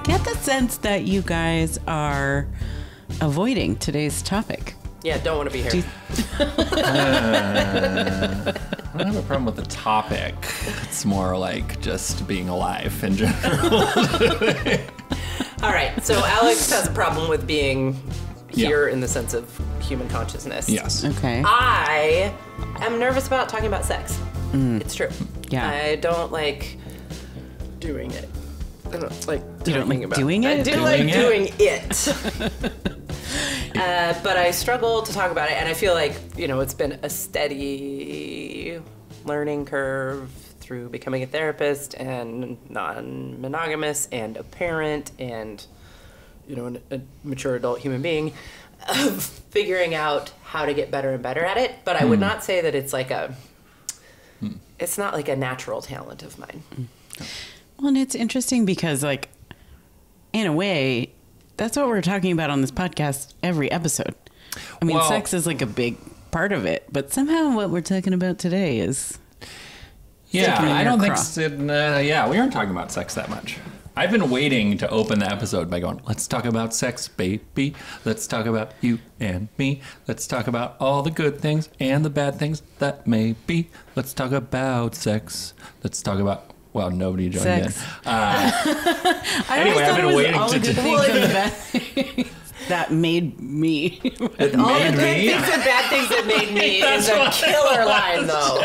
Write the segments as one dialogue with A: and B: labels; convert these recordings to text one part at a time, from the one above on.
A: get the sense that you guys are avoiding today's topic.
B: Yeah, don't want to be here.
C: I don't have a problem with the topic. It's more like just being alive in general.
B: All right, so Alex has a problem with being here in the sense of human consciousness.
C: Yes.
A: Okay.
B: I am nervous about talking about sex. It's true.
A: Yeah.
B: I don't like doing it. I don't like
A: You don't like
B: about
A: doing it?
B: I do like doing it. But I struggle to talk about it, and I feel like, it's been a steady learning curve through becoming a therapist and non-monogamous and a parent and, a mature adult human being of figuring out how to get better and better at it. But I would not say that it's like it's not like a natural talent of mine.
A: Well, and it's interesting because, like, in a way, that's what we're talking about on this podcast every episode. I mean, sex is like a big part of it, but somehow what we're talking about today is...
C: Yeah, I don't think... we aren't talking about sex that much. I've been waiting to open the episode by going, let's talk about sex, baby. Let's talk about you and me. Let's talk about all the good things and the bad things that may be. Let's talk about sex. Let's talk about... Well, nobody joined in. Anyway, I've been waiting to do
A: that made me.
B: All the good things and bad things that made me is a killer line, though.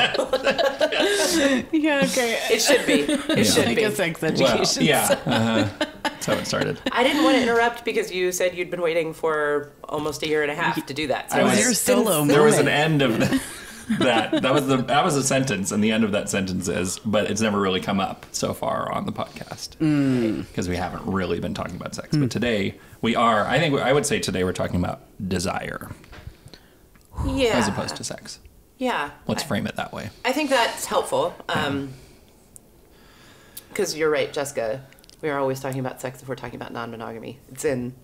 A: Yeah, okay.
B: It should be. It should
A: like
B: be.
A: a sex education.
C: That's how it started.
B: I didn't want to interrupt because you said you'd been waiting for almost a year and a half to do that. So
A: your solo
C: There was an end of that. That was a sentence, and the end of that sentence is, but it's never really come up so far on the podcast because we haven't really been talking about sex. But today we are. I would say today we're talking about desire, as opposed to sex.
B: Yeah,
C: Let's frame it that way.
B: I think that's helpful. Because you're right, Jessica. We are always talking about sex if we're talking about non-monogamy. It's in.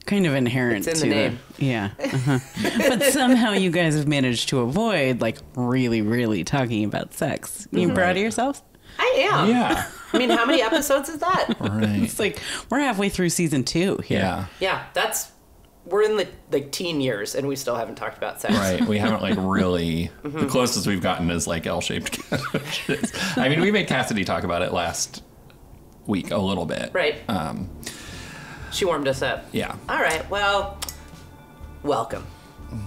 A: Kind of inherent
B: it's
A: to
B: in the name.
A: Yeah. But somehow you guys have managed to avoid, like, really, really talking about sex. You proud of yourselves?
B: I am.
C: Yeah.
B: I mean, how many episodes is that?
C: Right.
A: It's like we're halfway through season 2 here.
C: Yeah.
B: Yeah, we're in the teen years and we still haven't talked about sex.
C: Right. We haven't really. The closest we've gotten is like L-shaped couches. I mean, we made Cassidy talk about it last week a little bit.
B: Right. She warmed us up.
C: Yeah.
B: All right. Well, welcome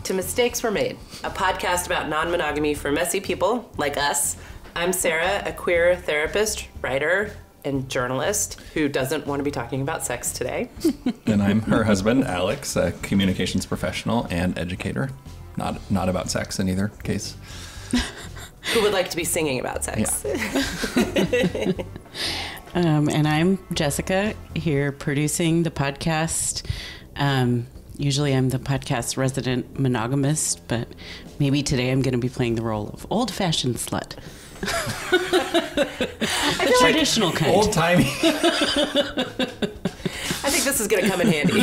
B: to Mistakes Were Made, a podcast about non-monogamy for messy people like us. I'm Sarah, a queer therapist, writer, and journalist who doesn't want to be talking about sex today.
C: And I'm her husband, Alex, a communications professional and educator. Not about sex in either case.
B: Who would like to be singing about sex.
A: Yeah. And I'm Jessica, here producing the podcast. Usually I'm the podcast resident monogamist, but maybe today I'm going to be playing the role of old-fashioned slut. Traditional kind.
C: Old-timey.
B: I think this is going to come in handy.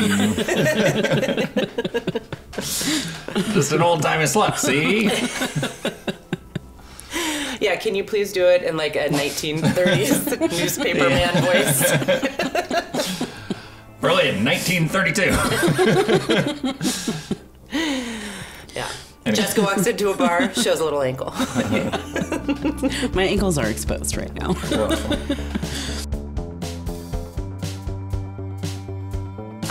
C: Just an old-timey slut, see?
B: Yeah, can you please do it in like a 1930s newspaper man voice?
C: Brilliant, 1932.
B: Yeah.
C: Anyway.
B: Jessica walks into a bar, shows a little ankle.
A: My ankles are exposed right now.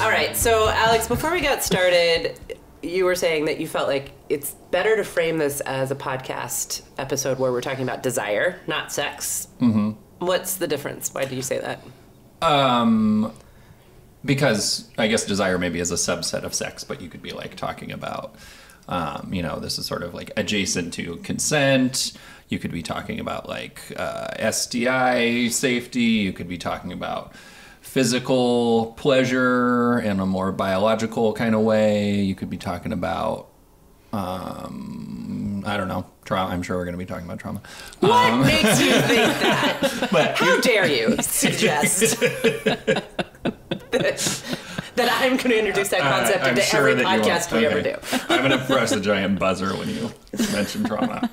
B: All right, so Alex, before we got started, you were saying that you felt like it's better to frame this as a podcast episode where we're talking about desire, not sex. Mm-hmm. What's the difference? Why did you say that?
C: Because I guess desire maybe is a subset of sex, but you could be like talking about, this is sort of like adjacent to consent. You could be talking about like STI safety. You could be talking about physical pleasure in a more biological kind of way. You could be talking about, I don't know, trauma. I'm sure we're going to be talking about trauma.
B: What makes you think that?
C: But
B: how dare you suggest that I'm going to introduce that concept into
C: sure
B: every podcast we ever do?
C: I'm going to press the giant buzzer when you mention trauma.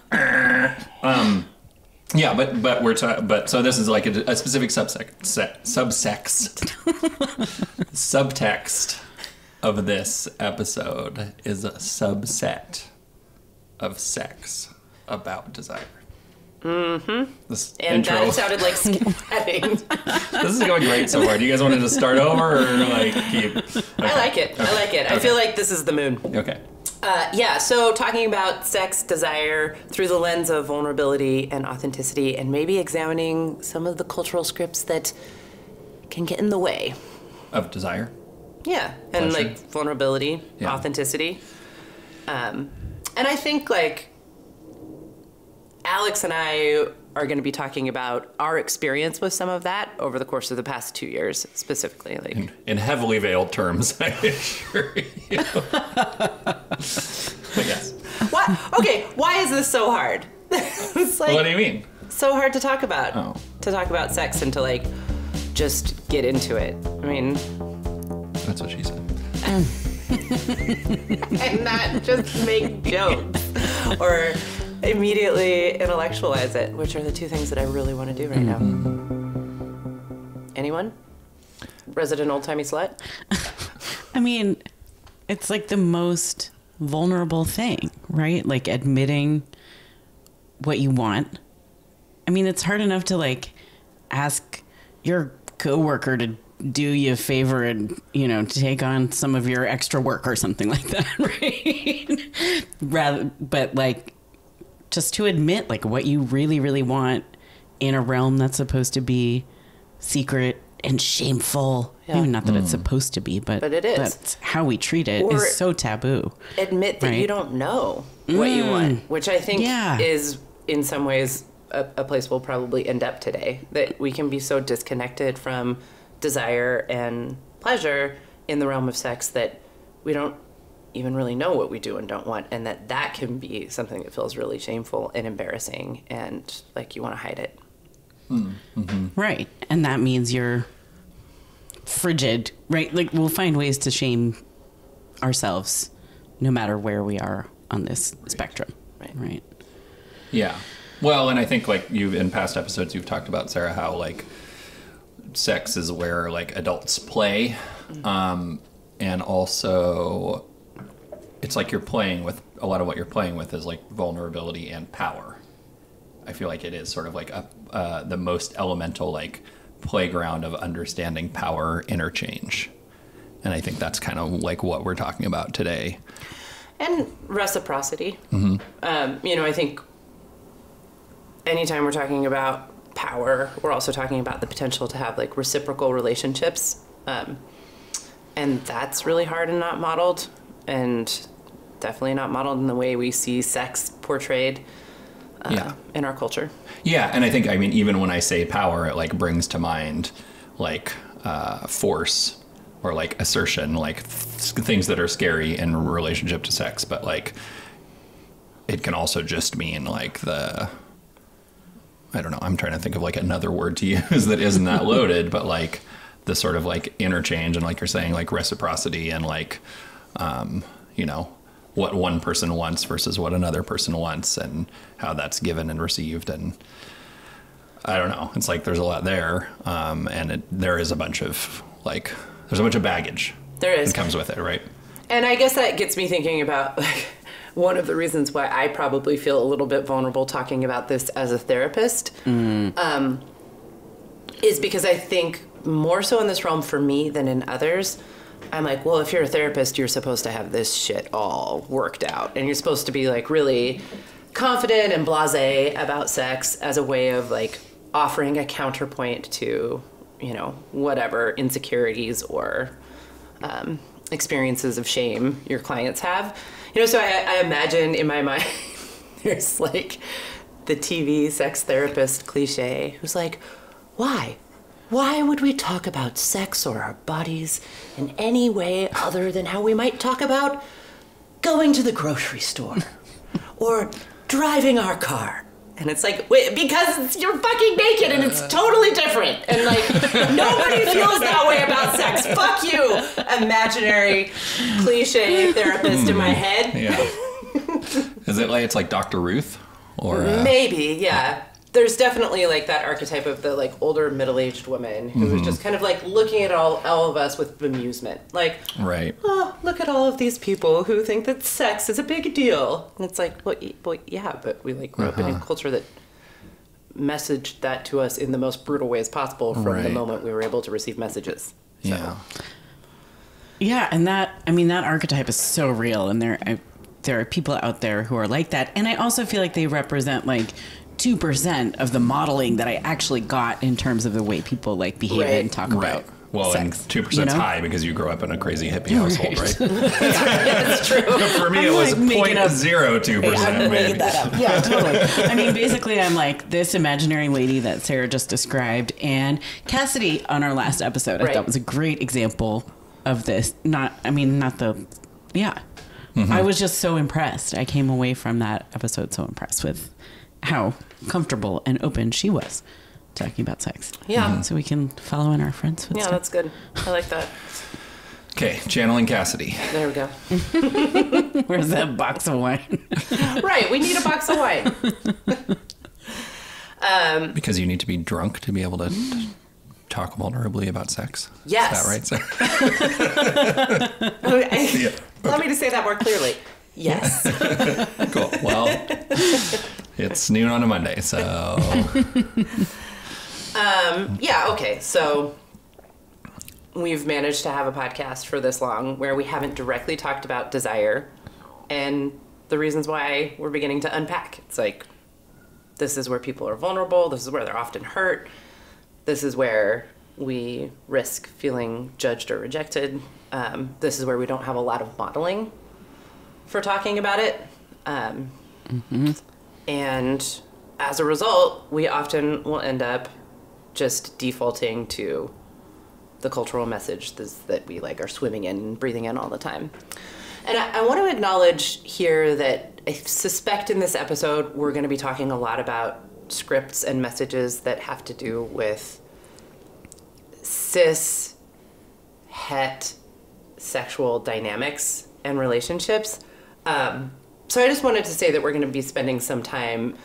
C: Yeah, but so this is like a specific subtext of this episode is a subset of sex about desire.
B: Mm-hmm.
C: This
B: and
C: intro.
B: That sounded like scatting.
C: This is going great so far. Do you guys want to just start over or like keep? Okay.
B: I like it. Okay. I like it. Okay. I feel like this is the moon.
C: Okay.
B: So talking about sex, desire through the lens of vulnerability and authenticity, and maybe examining some of the cultural scripts that can get in the way
C: of desire.
B: Yeah, and
C: pleasure.
B: like vulnerability, authenticity. And I think like Alex and I are going to be talking about our experience with some of that over the course of the past 2 years, specifically. Like
C: in heavily veiled terms, I assure you. But yes.
B: What? Okay, why is this so hard? It's like,
C: what do you mean?
B: So hard to talk about.
C: Oh.
B: To talk about sex and to like just get into it. I mean,
C: that's what she said.
B: And not just make jokes or immediately intellectualize it, which are the two things that I really want to do right now. Anyone? Resident old-timey slut?
A: I mean, it's like the most vulnerable thing, right? Like admitting what you want. I mean, it's hard enough to like ask your coworker to do you a favor and, you know, to take on some of your extra work or something like that, right? But like, just to admit like what you really, really want in a realm that's supposed to be secret and shameful. Yeah. Maybe not that it's supposed to be, but
B: it is.
A: That's how we treat it. Or is so taboo.
B: Admit that you don't know what you want, which I think is in some ways a place we'll probably end up today. That we can be so disconnected from desire and pleasure in the realm of sex that we don't even really know what we do and don't want, and that can be something that feels really shameful and embarrassing and like you want to hide it.
A: Mm-hmm. Right. And that means you're frigid, right? Like we'll find ways to shame ourselves no matter where we are on this spectrum. Right.
C: Yeah. Well, and I think like in past episodes you've talked about, Sarah, how like sex is where like adults play. And also it's like you're playing with a lot of what you're playing with is like vulnerability and power. I feel like it is sort of like the most elemental like playground of understanding power interchange. And I think that's kind of like what we're talking about today.
B: And reciprocity.
C: Mm-hmm.
B: You know, I think anytime we're talking about power, we're also talking about the potential to have like reciprocal relationships. And that's really hard and not modeled, and definitely not modeled in the way we see sex portrayed in our culture.
C: Yeah, and I think, I mean, even when I say power, it like brings to mind like force or like assertion, like things that are scary in relationship to sex, but like it can also just mean like I don't know, I'm trying to think of like another word to use that isn't that loaded, but like the sort of like interchange and like you're saying, like reciprocity and like, you know, what one person wants versus what another person wants and how that's given and received. And I don't know, it's like there's a lot there. And there is a bunch of like, there's a bunch of baggage.
B: There is.
C: That comes with it, right?
B: And I guess that gets me thinking about like one of the reasons why I probably feel a little bit vulnerable talking about this as a therapist is because I think more so in this realm for me than in others, I'm like, well, if you're a therapist, you're supposed to have this shit all worked out. And you're supposed to be like really confident and blasé about sex as a way of like offering a counterpoint to, you know, whatever insecurities or experiences of shame your clients have. You know, so I imagine in my mind, there's like the TV sex therapist cliche who's like, why? Why would we talk about sex or our bodies in any way other than how we might talk about going to the grocery store or driving our car? And it's like, wait, because you're fucking naked and it's totally different. And like, nobody feels that way about sex. Fuck you, imaginary cliche therapist in my head.
C: Yeah. Is it like, it's like Dr. Ruth? Or
B: maybe, yeah. there's definitely like that archetype of the like older middle-aged woman who is just kind of like looking at all of us with bemusement. Like,
C: right.
B: Oh, look at all of these people who think that sex is a big deal. And it's like, well, yeah, but we like grew up in a culture that messaged that to us in the most brutal ways possible from the moment we were able to receive messages. So.
C: Yeah.
A: Yeah, and that archetype is so real, and there are people out there who are like that, and I also feel like they represent like 2% of the modeling that I actually got in terms of the way people like behave and talk about
C: well,
A: sex.
C: And 2% is high because you grew up in a crazy hippie household, right?
B: That's true.
C: For me, it was 0.02%.
A: I'm making that up. Yeah, totally. I mean, basically, I'm like this imaginary lady that Sarah just described, and Cassidy on our last episode, I thought was a great example of this. I was just so impressed. I came away from that episode so impressed with how comfortable and open she was talking about sex.
B: Yeah.
A: So we can follow in our friends' footsteps.
B: Yeah, that's good. I like that.
C: Okay, channeling Cassidy.
B: There we go.
A: Where's that box of wine?
B: Right, we need a box of wine.
C: Because you need to be drunk to be able to talk vulnerably about sex.
B: Yes.
C: Is that right, Sarah?
B: Allow me to say that more clearly. Yes.
C: Cool. Well, it's noon on a Monday, so...
B: Okay. So we've managed to have a podcast for this long where we haven't directly talked about desire and the reasons why we're beginning to unpack. It's like, this is where people are vulnerable. This is where they're often hurt. This is where we risk feeling judged or rejected. This is where we don't have a lot of modeling for talking about it. And as a result, we often will end up just defaulting to the cultural message that we like are swimming in and breathing in all the time. And I want to acknowledge here that I suspect in this episode we're going to be talking a lot about scripts and messages that have to do with cis het sexual dynamics and relationships. So I just wanted to say that we're going to be spending some time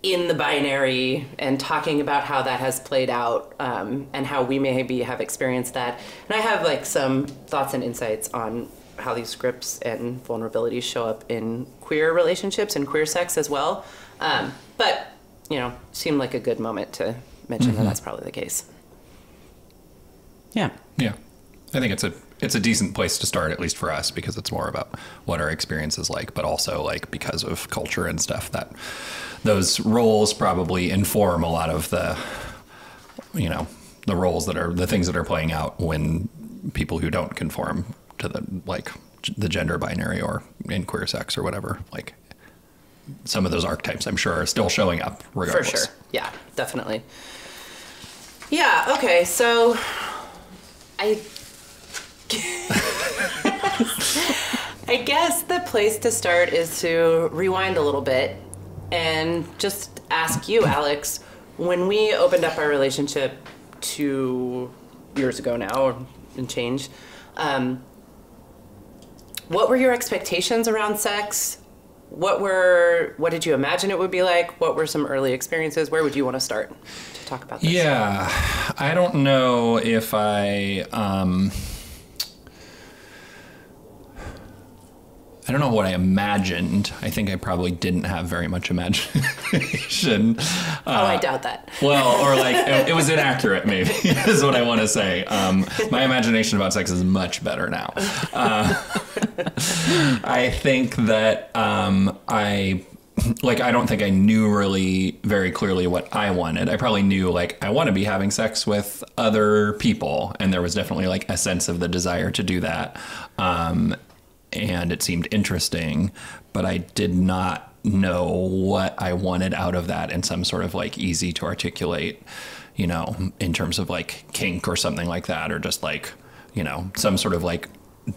B: in the binary and talking about how that has played out, and how we maybe have experienced that. And I have like some thoughts and insights on how these scripts and vulnerabilities show up in queer relationships and queer sex as well. But, seemed like a good moment to mention that that's probably the case.
A: Yeah.
C: Yeah. I think it's a decent place to start, at least for us, because it's more about what our experience is like, but also like because of culture and stuff, that those roles probably inform a lot of the roles that are the things that are playing out when people who don't conform to the gender binary or in queer sex or whatever, like some of those archetypes I'm sure are still showing up regardless.
B: For sure. Yeah, definitely. Yeah. Okay. So I guess the place to start is to rewind a little bit and just ask you, Alex, when we opened up our relationship 2 years ago now and change, what were your expectations around sex? What did you imagine it would be like? What were some early experiences? Where would you want to start to talk about this?
C: Yeah, I don't know if I don't know what I imagined. I think I probably didn't have very much imagination.
B: I doubt that.
C: Well, or like it was inaccurate, maybe, is what I want to say. My imagination about sex is much better now. I think that I don't think I knew really very clearly what I wanted. I probably knew I want to be having sex with other people, and there was definitely a sense of the desire to do that. And it seemed interesting, but I did not know what I wanted out of that in some sort of easy to articulate, in terms of kink or something like that, or just some sort of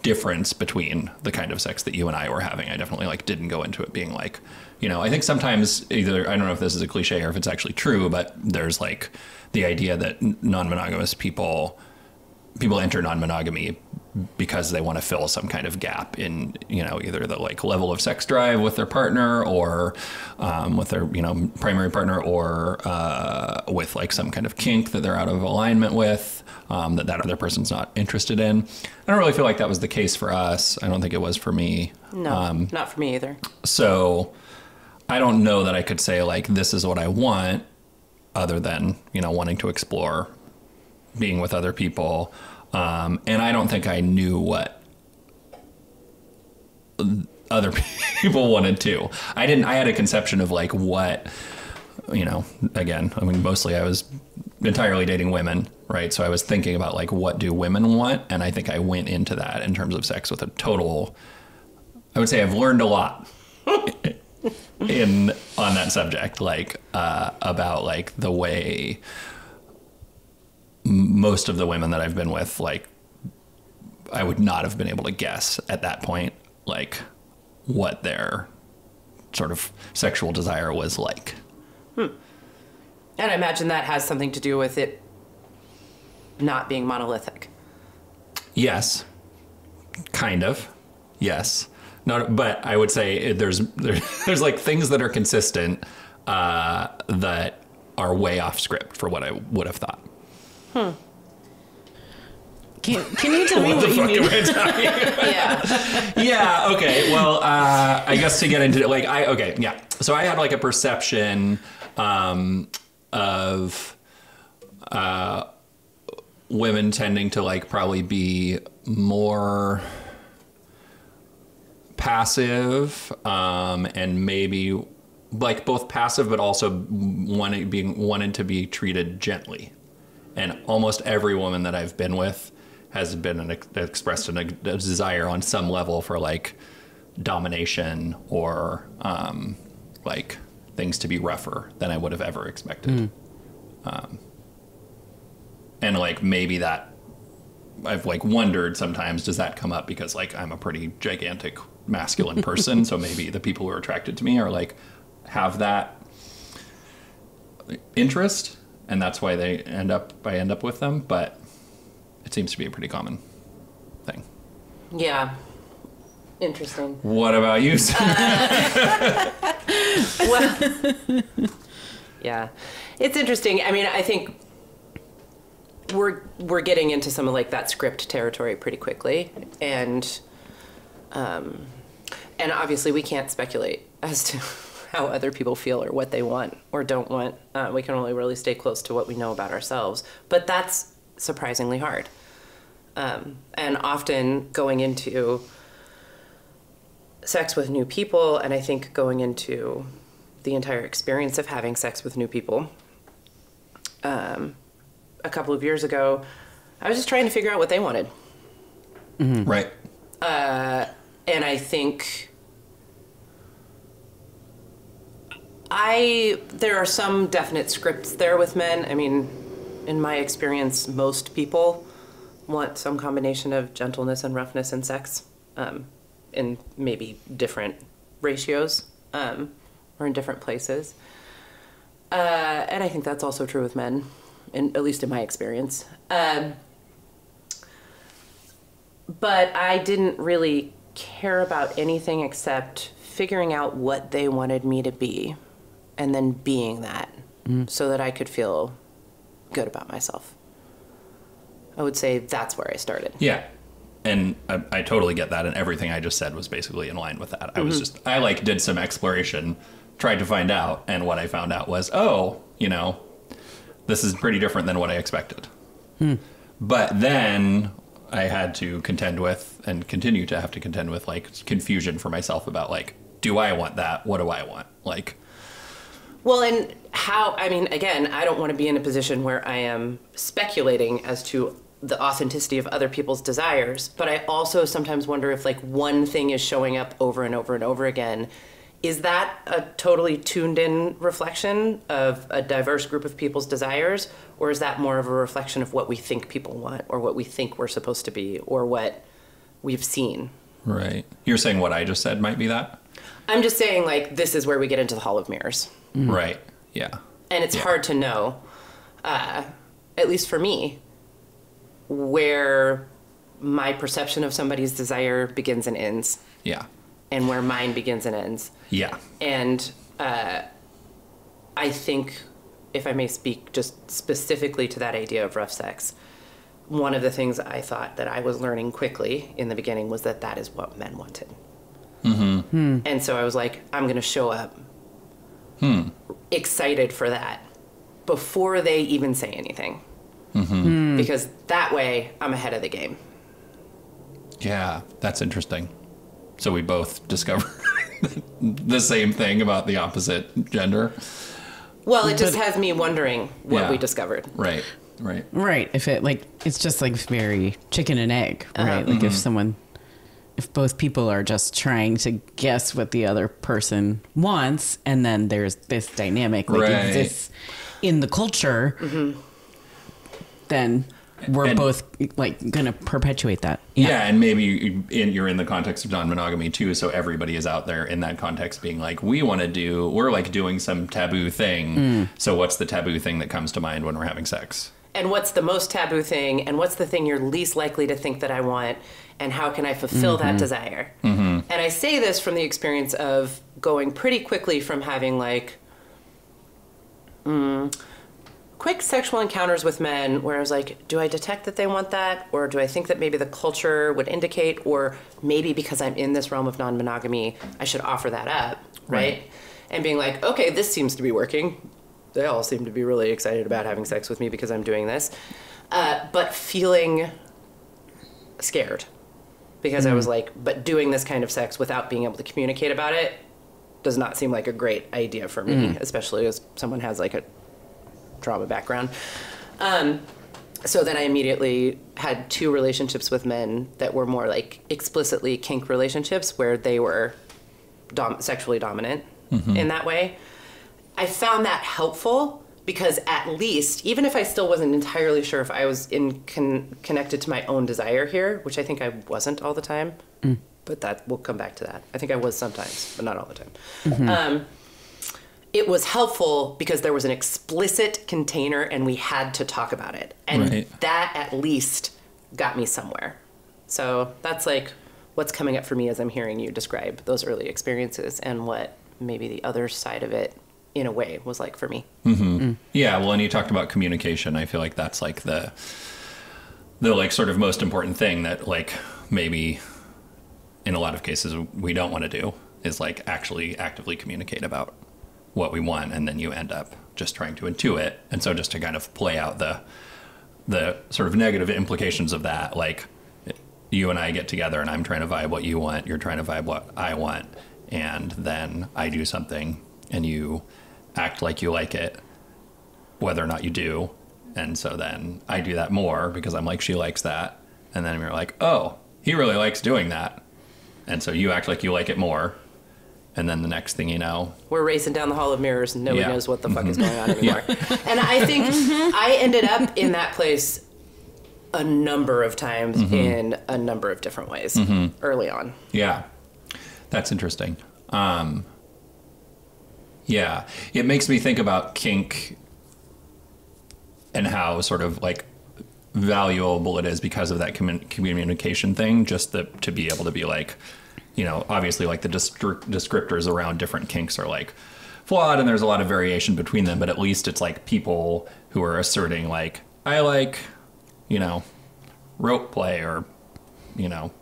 C: difference between the kind of sex that you and I were having. I definitely didn't go into it being I think sometimes either, I don't know if this is a cliche or if it's actually true, but there's the idea that non-monogamous people enter non-monogamy because they want to fill some kind of gap in, either the like level of sex drive with their partner or with their, primary partner, or with like some kind of kink that they're out of alignment with, that other person's not interested in. I don't really feel like that was the case for us. I don't think it was for me.
B: No, not for me either.
C: So I don't know that I could say like, this is what I want, other than, wanting to explore being with other people. And I don't think I knew what other people wanted to. I had a conception of like what, again, I mean, mostly I was entirely dating women, right? So I was thinking about like, what do women want? And I think I went into that in terms of sex with a total, I would say I've learned a lot on that subject, like, about like the way most of the women that I've been with, like, I would not have been able to guess at that point, like, what their sort of sexual desire was like.
B: And I imagine that has something to do with it not being monolithic.
C: Yes. Kind of. Yes. Not, but I would say there's like things that are consistent, that are way off script for what I would have thought.
A: Can you tell me what you mean?
C: Yeah. Okay. Well, I guess to get into it, like, yeah. So I had like a perception, of, women tending to like probably be more passive, and maybe like both passive, but also wanted to be treated gently. And almost every woman that I've been with has been expressed a desire on some level for like domination or like things to be rougher than I would have ever expected. And like maybe that I've like wondered sometimes, does that come up because like I'm a pretty gigantic masculine person, so maybe the people who are attracted to me are like have that interest, and that's why I end up with them. But it seems to be a pretty common thing.
B: Yeah. Interesting.
C: What about you?
B: Well, yeah, it's interesting. I mean, I think we're getting into some of like that script territory pretty quickly, and obviously we can't speculate as to how other people feel or what they want or don't want. We can only really stay close to what we know about ourselves, but that's surprisingly hard. And often going into sex with new people, and I think going into the entire experience of having sex with new people, a couple of years ago, I was just trying to figure out what they wanted.
C: Mm-hmm. Right.
B: And I think there are some definite scripts there with men. I mean, in my experience, most people want some combination of gentleness and roughness in sex, in maybe different ratios, or in different places. And I think that's also true with men, at least in my experience. But I didn't really care about anything except figuring out what they wanted me to be and then being that, so that I could feel good about myself. I would say that's where I started.
C: Yeah. And I totally get that. And everything I just said was basically in line with that. Mm-hmm. I like did some exploration, tried to find out. And what I found out was, this is pretty different than what I expected. But then I had to contend with, and continue to have to contend with, like, confusion for myself about, like, do I want that? What do I want? Like,
B: well, and how, I mean, again, I don't want to be in a position where I am speculating as to the authenticity of other people's desires, but I also sometimes wonder if, like, one thing is showing up over and over and over again. Is that a totally tuned in reflection of a diverse group of people's desires, or is that more of a reflection of what we think people want, or what we think we're supposed to be, or what we've seen?
C: Right. You're saying what I just said might be that?
B: I'm just saying, like, this is where we get into the Hall of Mirrors.
C: Right. Yeah.
B: And it's hard to know, at least for me, where my perception of somebody's desire begins and ends.
C: Yeah.
B: And where mine begins and ends.
C: Yeah.
B: And I think, if I may speak just specifically to that idea of rough sex, one of the things I thought that I was learning quickly in the beginning was that that is what men wanted. Mm-hmm. And so I was like, I'm going to show up excited for that before they even say anything. Mm-hmm. Because that way I'm ahead of the game.
C: Yeah, that's interesting. So we both discovered the same thing about the opposite gender.
B: Well, it just has me wondering what we discovered.
C: Right.
A: If it it's just very chicken and egg, right? Like if both people are just trying to guess what the other person wants, and then there's this dynamic exists in the culture, then we're both going to perpetuate that.
C: Yeah, and maybe you're in the context of non-monogamy too, so everybody is out there in that context being like, we're doing some taboo thing. So what's the taboo thing that comes to mind when we're having sex?
B: And what's the most taboo thing, and what's the thing you're least likely to think that I want, and how can I fulfill that desire? And I say this from the experience of going pretty quickly from having quick sexual encounters with men where I was like, do I detect that they want that? Or do I think that maybe the culture would indicate, or maybe because I'm in this realm of non-monogamy, I should offer that up, right? And being like, okay, this seems to be working. They all seem to be really excited about having sex with me because I'm doing this. But feeling scared. Because I was like, but doing this kind of sex without being able to communicate about it does not seem like a great idea for me, especially as someone has a trauma background. So then I immediately had 2 relationships with men that were more explicitly kink relationships where they were sexually dominant in that way. I found that helpful because at least, even if I still wasn't entirely sure if I was connected to my own desire here, which I think I wasn't all the time, but we'll come back to that. I think I was sometimes, but not all the time. It was helpful because there was an explicit container and we had to talk about it. And that at least got me somewhere. So that's what's coming up for me as I'm hearing you describe those early experiences and what maybe the other side of it in a way was like for me. Yeah,
C: well, and you talked about communication. I feel like that's the sort of most important thing that maybe in a lot of cases we don't want to do is actually actively communicate about what we want, and then you end up just trying to intuit. And so just to kind of play out the sort of negative implications of that, you and I get together and I'm trying to vibe what you want, you're trying to vibe what I want, and then I do something and you act like you like it, whether or not you do. And so then I do that more because I'm like, she likes that. And then you're like, oh, he really likes doing that. And so you act like you like it more. And then the next thing you know,
B: we're racing down the hall of mirrors and nobody knows what the fuck is going on anymore. And I think I ended up in that place a number of times in a number of different ways early on.
C: Yeah. That's interesting. Yeah. It makes me think about kink and how sort of valuable it is because of that communication thing, just to be able to be obviously the descriptors around different kinks are flawed and there's a lot of variation between them, but at least it's people who are asserting I like, rope play, or,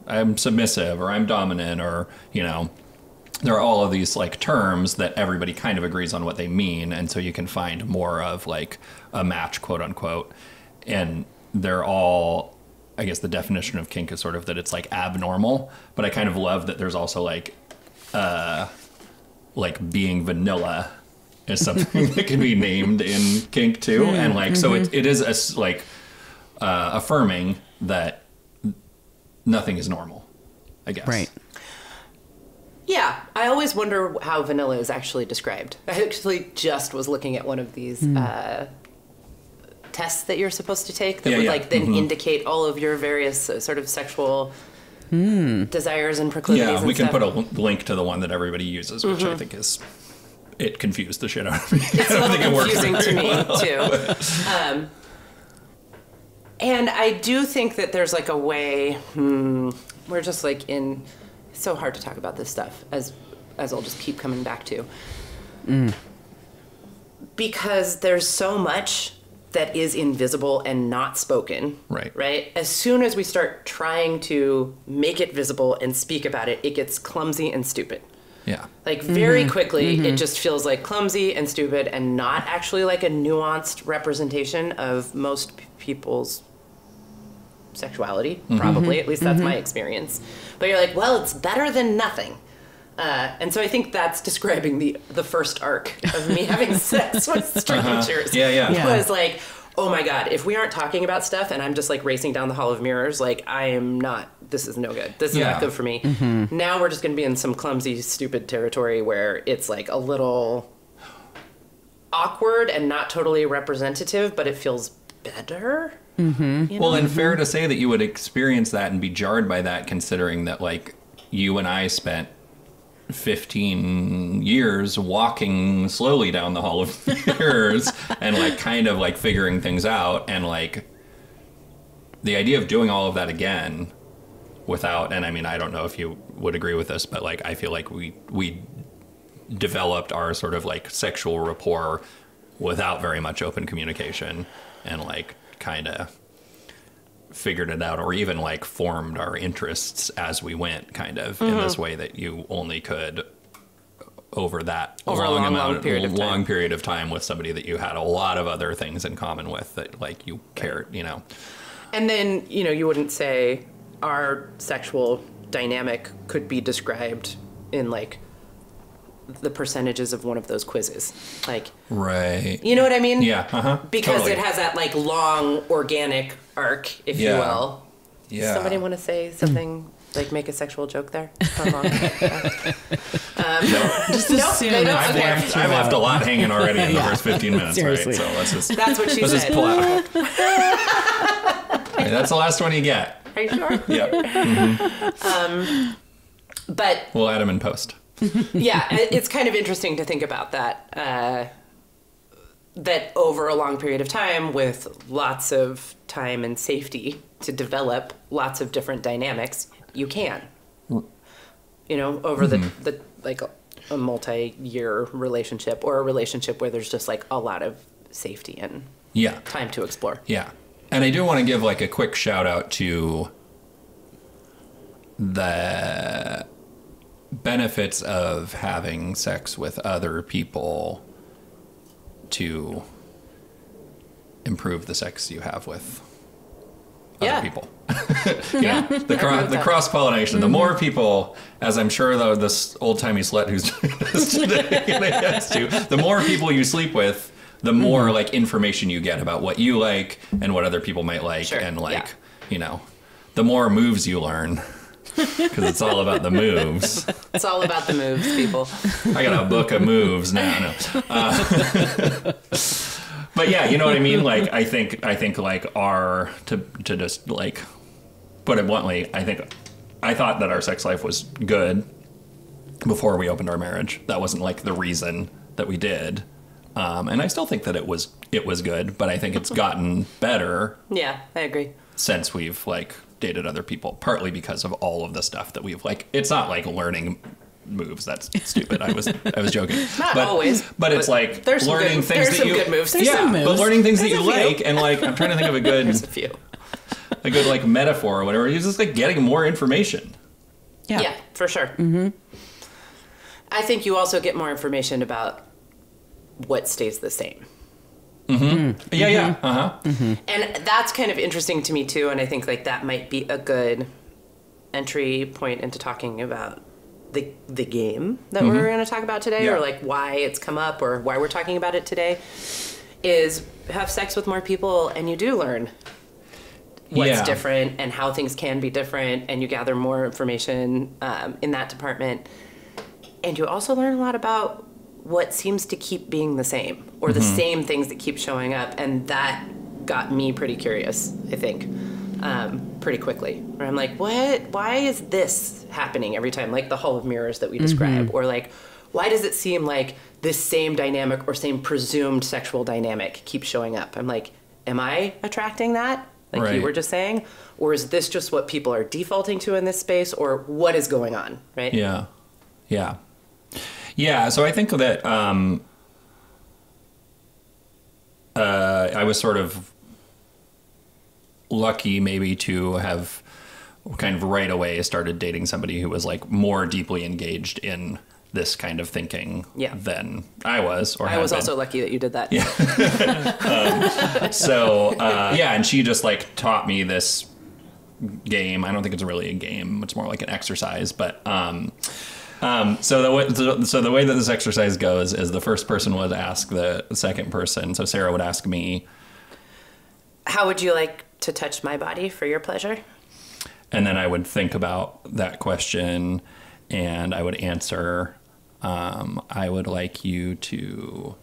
C: I'm submissive, or I'm dominant, or, there are all of these terms that everybody kind of agrees on what they mean. And so you can find more of a match, quote unquote. And they're all, I guess the definition of kink is sort of that it's abnormal, but I kind of love that there's also being vanilla is something that can be named in kink too. And so it is affirming that nothing is normal, I guess.
A: Right.
B: Yeah, I always wonder how vanilla is actually described. I actually just was looking at one of these tests that you're supposed to take that would then indicate all of your various sort of sexual desires and proclivities.
C: Yeah,
B: and
C: we can
B: stuff.
C: put a link to the one that everybody uses, which I think it confused the shit out of me.
B: It's a little confusing to me too. And I do think that there's like a way, we're just like it's so hard to talk about this stuff, as I'll just keep coming back to. Because there's so much that is invisible and not spoken. Right? As soon as we start trying to make it visible and speak about it, it gets clumsy and stupid.
C: Yeah.
B: Like very quickly, it just feels like clumsy and stupid and not actually like a nuanced representation of most people's sexuality, probably. At least that's my experience. But you're like, well, it's better than nothing. And so I think that's describing the first arc of me having sex with strangers.
C: Yeah.
B: Was like, oh my God, if we aren't talking about stuff and I'm just like racing down the hall of mirrors, like this is no good. This is not good for me. Now we're just going to be in some clumsy, stupid territory where it's like a little awkward and not totally representative, but it feels better. You know?
C: Well, and fair to say that you would experience that and be jarred by that, considering that like you and I spent 15 years walking slowly down the hall of mirrors and like kind of like figuring things out, and like the idea of doing all of that again without, and I mean, I don't know if you would agree with this, but like I feel like we developed our sort of like sexual rapport without very much open communication, and like kind of figured it out, or even like formed our interests as we went, kind of in this way that you only could over that long period of time with somebody that you had a lot of other things in common with, that like you cared, you know.
B: And then, you know, you wouldn't say our sexual dynamic could be described in like the percentages of one of those quizzes, like,
C: right,
B: you know what I mean?
C: Yeah.
B: Because
C: totally.
B: it has that like long organic arc, if you will.
C: Yeah.
B: Somebody want to say something, like make a sexual joke there?
A: Just assume
C: I've left a lot hanging already in the first 15 minutes.
A: Seriously.
C: Right? So let's just
B: That's what she said.
C: just pull out. Hey, that's the last one you get.
B: Are you sure?
C: Yep.
B: But
C: We'll add them in post.
B: yeah, it's kind of interesting to think about that. That over a long period of time, with lots of time and safety to develop lots of different dynamics, you can. You know, over the like a multi-year relationship, or a relationship where there's just like a lot of safety and time to explore.
C: Yeah. And I do want to give like a quick shout out to the benefits of having sex with other people to improve the sex you have with other people. You know, the cross-pollination. The more people, as I'm sure though this old-timey slut who's doing this today has to, the more people you sleep with, the more like information you get about what you like and what other people might like, and like, you know, the more moves you learn. Because it's all about the moves.
B: It's all about the moves, people.
C: I got a book of moves now. But yeah, you know what I mean? Like, I think like to just like put it bluntly, I thought that our sex life was good before we opened our marriage. That wasn't like the reason that we did. And I still think that it was good, but I think it's gotten better. Yeah,
B: I agree.
C: Since we've like dated other people, partly because of all of the stuff that we've like, it's not like learning moves. That's stupid. I was joking.
B: Not always.
C: But it's like learning things that you...
B: Good moves.
C: But learning things that you like, and like, I'm trying to think of a good...
B: There's a few.
C: A good like metaphor or whatever. You're just like getting more information.
B: Yeah, for sure. Mm-hmm. I think you also get more information about what stays the same.
C: Mm-hmm. Yeah. Uh-huh.
B: Mm-hmm. And that's kind of interesting to me too, and I think like that might be a good entry point into talking about the game that we're going to talk about today, or like why it's come up or why we're talking about it today, is have sex with more people and you do learn what's different and how things can be different, and you gather more information in that department, and you also learn a lot about what seems to keep being the same, or the same things that keep showing up. And that got me pretty curious, I think, pretty quickly, where I'm like, why is this happening every time? Like the Hall of Mirrors that we describe, or like, why does it seem like this same dynamic or same presumed sexual dynamic keeps showing up? I'm like, am I attracting that? like you were just saying? Or is this just what people are defaulting to in this space, or what is going on, right?
C: Yeah. Yeah. Yeah, so I think that I was sort of lucky maybe to have kind of right away started dating somebody who was like more deeply engaged in this kind of thinking than I was. Or
B: I was also lucky that you did that.
C: Yeah. And she just like taught me this game. I don't think it's really a game. It's more like an exercise. But so the way that this exercise goes is the first person would ask the second person. So Sarah would ask me,
B: how would you like to touch my body for your pleasure?
C: And then I would think about that question and I would answer, I would like you to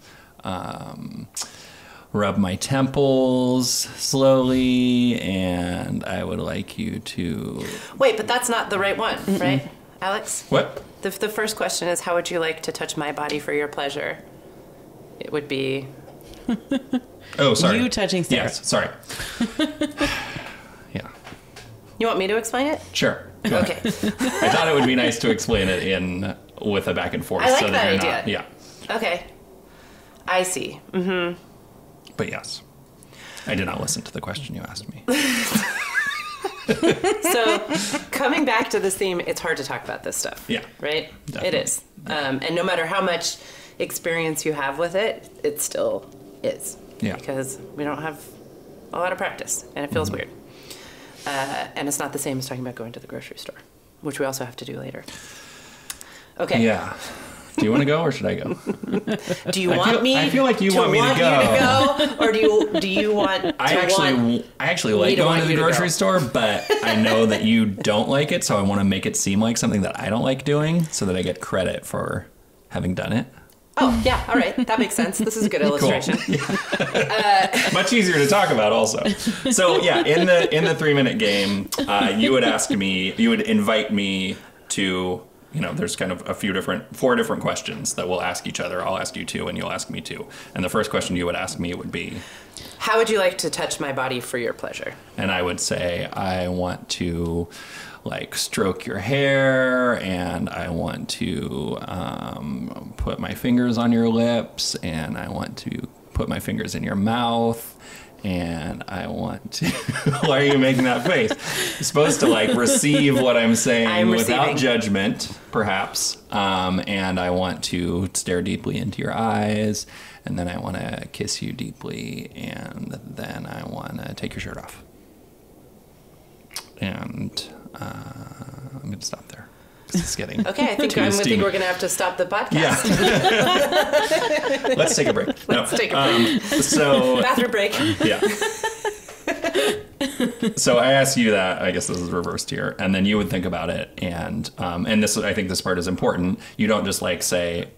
C: rub my temples slowly, and I would like you to...
B: Wait, but that's not the right one, right, Alex?
C: What?
B: The first question is, how would you like to touch my body for your pleasure? It would be...
C: Oh, sorry.
A: You touching Sarah.
C: Yes, sorry. Yeah.
B: You want me to explain it?
C: Sure.
B: Okay.
C: I thought it would be nice to explain it with a back and forth.
B: I like that idea.
C: Yeah.
B: Okay. I see. Mm-hmm.
C: But yes, I did not listen to the question you asked me.
B: So coming back to this theme, it's hard to talk about this stuff.
C: Yeah.
B: Right?
C: Definitely.
B: It is. And no matter how much experience you have with it, it still is.
C: Yeah.
B: Because we don't have a lot of practice, and it feels weird. And it's not the same as talking about going to the grocery store, which we also have to do later. Okay.
C: Yeah. Do you want to go or should I go?
B: Do you want me?
C: I feel like you want me to go.
B: Or do you want?
C: I actually like going to the grocery store, but I know that you don't like it, so I want to make it seem like something that I don't like doing, so that I get credit for having done it.
B: Oh yeah, all right, that makes sense. This is a good illustration.
C: Cool. Much easier to talk about, also. So yeah, in the 3-minute game, you would invite me to. There's kind of 4 different questions that we'll ask each other. I'll ask you 2 and you'll ask me 2. And the first question you would ask me would be,
B: how would you like to touch my body for your pleasure?
C: And I would say, I want to stroke your hair, and I want to put my fingers on your lips, and I want to put my fingers in your mouth, and I want to... Why are you making that face? You're supposed to receive what I'm saying without judgment, perhaps. And I want to stare deeply into your eyes, and then I want to kiss you deeply, and then I want to take your shirt off. And I'm going to stop there. It's getting
B: okay, I think we're going to have to stop the podcast.
C: Yeah. Let's take a break.
B: Let's take a break.
C: So
B: bathroom break.
C: Yeah. So I ask you that. I guess this is reversed here, and then you would think about it, and this, I think this part is important. You don't just say,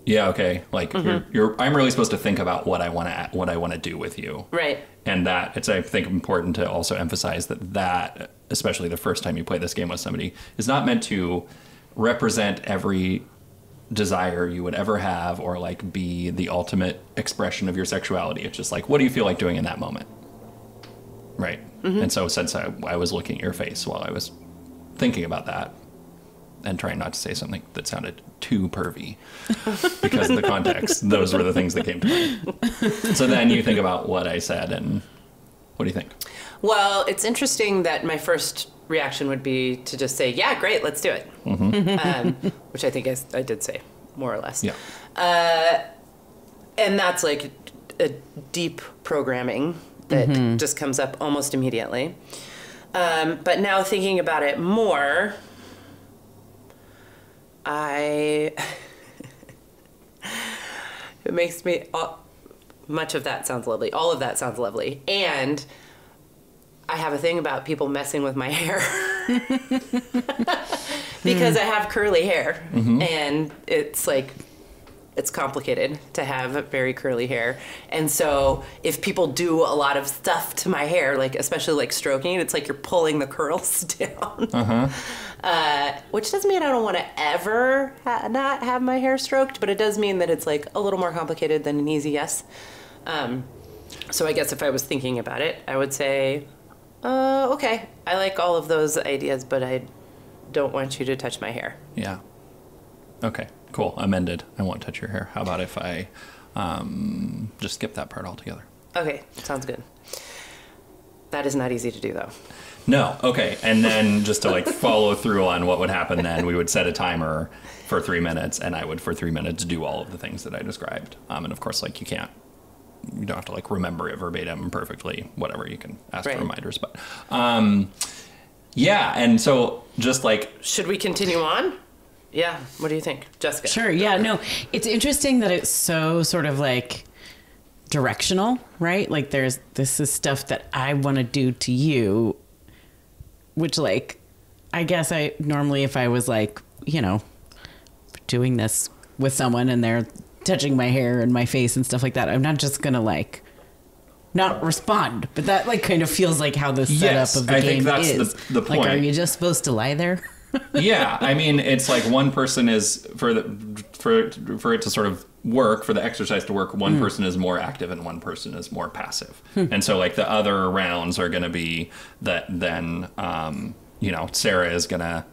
C: yeah, okay. I'm really supposed to think about what I want to do with you.
B: Right.
C: And that it's, I think, important to also emphasize that, especially the first time you play this game with somebody, is not meant to represent every desire you would ever have or be the ultimate expression of your sexuality. It's just what do you feel like doing in that moment? Right. Mm-hmm. And so since I was looking at your face while I was thinking about that, and trying not to say something that sounded too pervy because of the context, those were the things that came to mind. So then you think about what I said, and what do you think?
B: Well, it's interesting that my first reaction would be to just say, yeah, great, let's do it. Mm-hmm. Which I think I did say, more or less.
C: Yeah.
B: And that's a deep programming that just comes up almost immediately. But now thinking about it more... it makes me, much of that sounds lovely. All of that sounds lovely. And I have a thing about people messing with my hair because I have curly hair, and it's it's complicated to have very curly hair. And so if people do a lot of stuff to my hair, especially stroking it, it's you're pulling the curls down. Which doesn't mean I don't want to ever not have my hair stroked, but it does mean that it's a little more complicated than an easy yes. So I guess if I was thinking about it, I would say, Okay. I like all of those ideas, but I don't want you to touch my hair.
C: Yeah. Okay, cool. Amended. I won't touch your hair. How about if I just skip that part altogether?
B: Okay, sounds good. That is not easy to do, though.
C: No. Okay. And then just to like follow through on what would happen then, we would set a timer for 3 minutes, and I would for 3 minutes do all of the things that I described. And of course, like you don't have to like remember it verbatim perfectly, whatever. You can ask for reminders, but yeah. And so just like,
B: should we continue on? Yeah. What do you think, Jessica?
A: Sure. Yeah. No, it's interesting that it's so sort of like directional, right? Like this is stuff that I want to do to you, which like, I guess I normally, if I was like, you know, doing this with someone and they're touching my hair and my face and stuff like that, I'm not just gonna like not respond, but that like kind of feels like how the setup of the game is.
C: The point.
A: Like, are you just supposed to lie there?
C: Yeah, I mean, it's like one person is for it to sort of work, for the exercise to work, one person is more active and one person is more passive. And so like the other rounds are going to be that then you know, Sarah is going to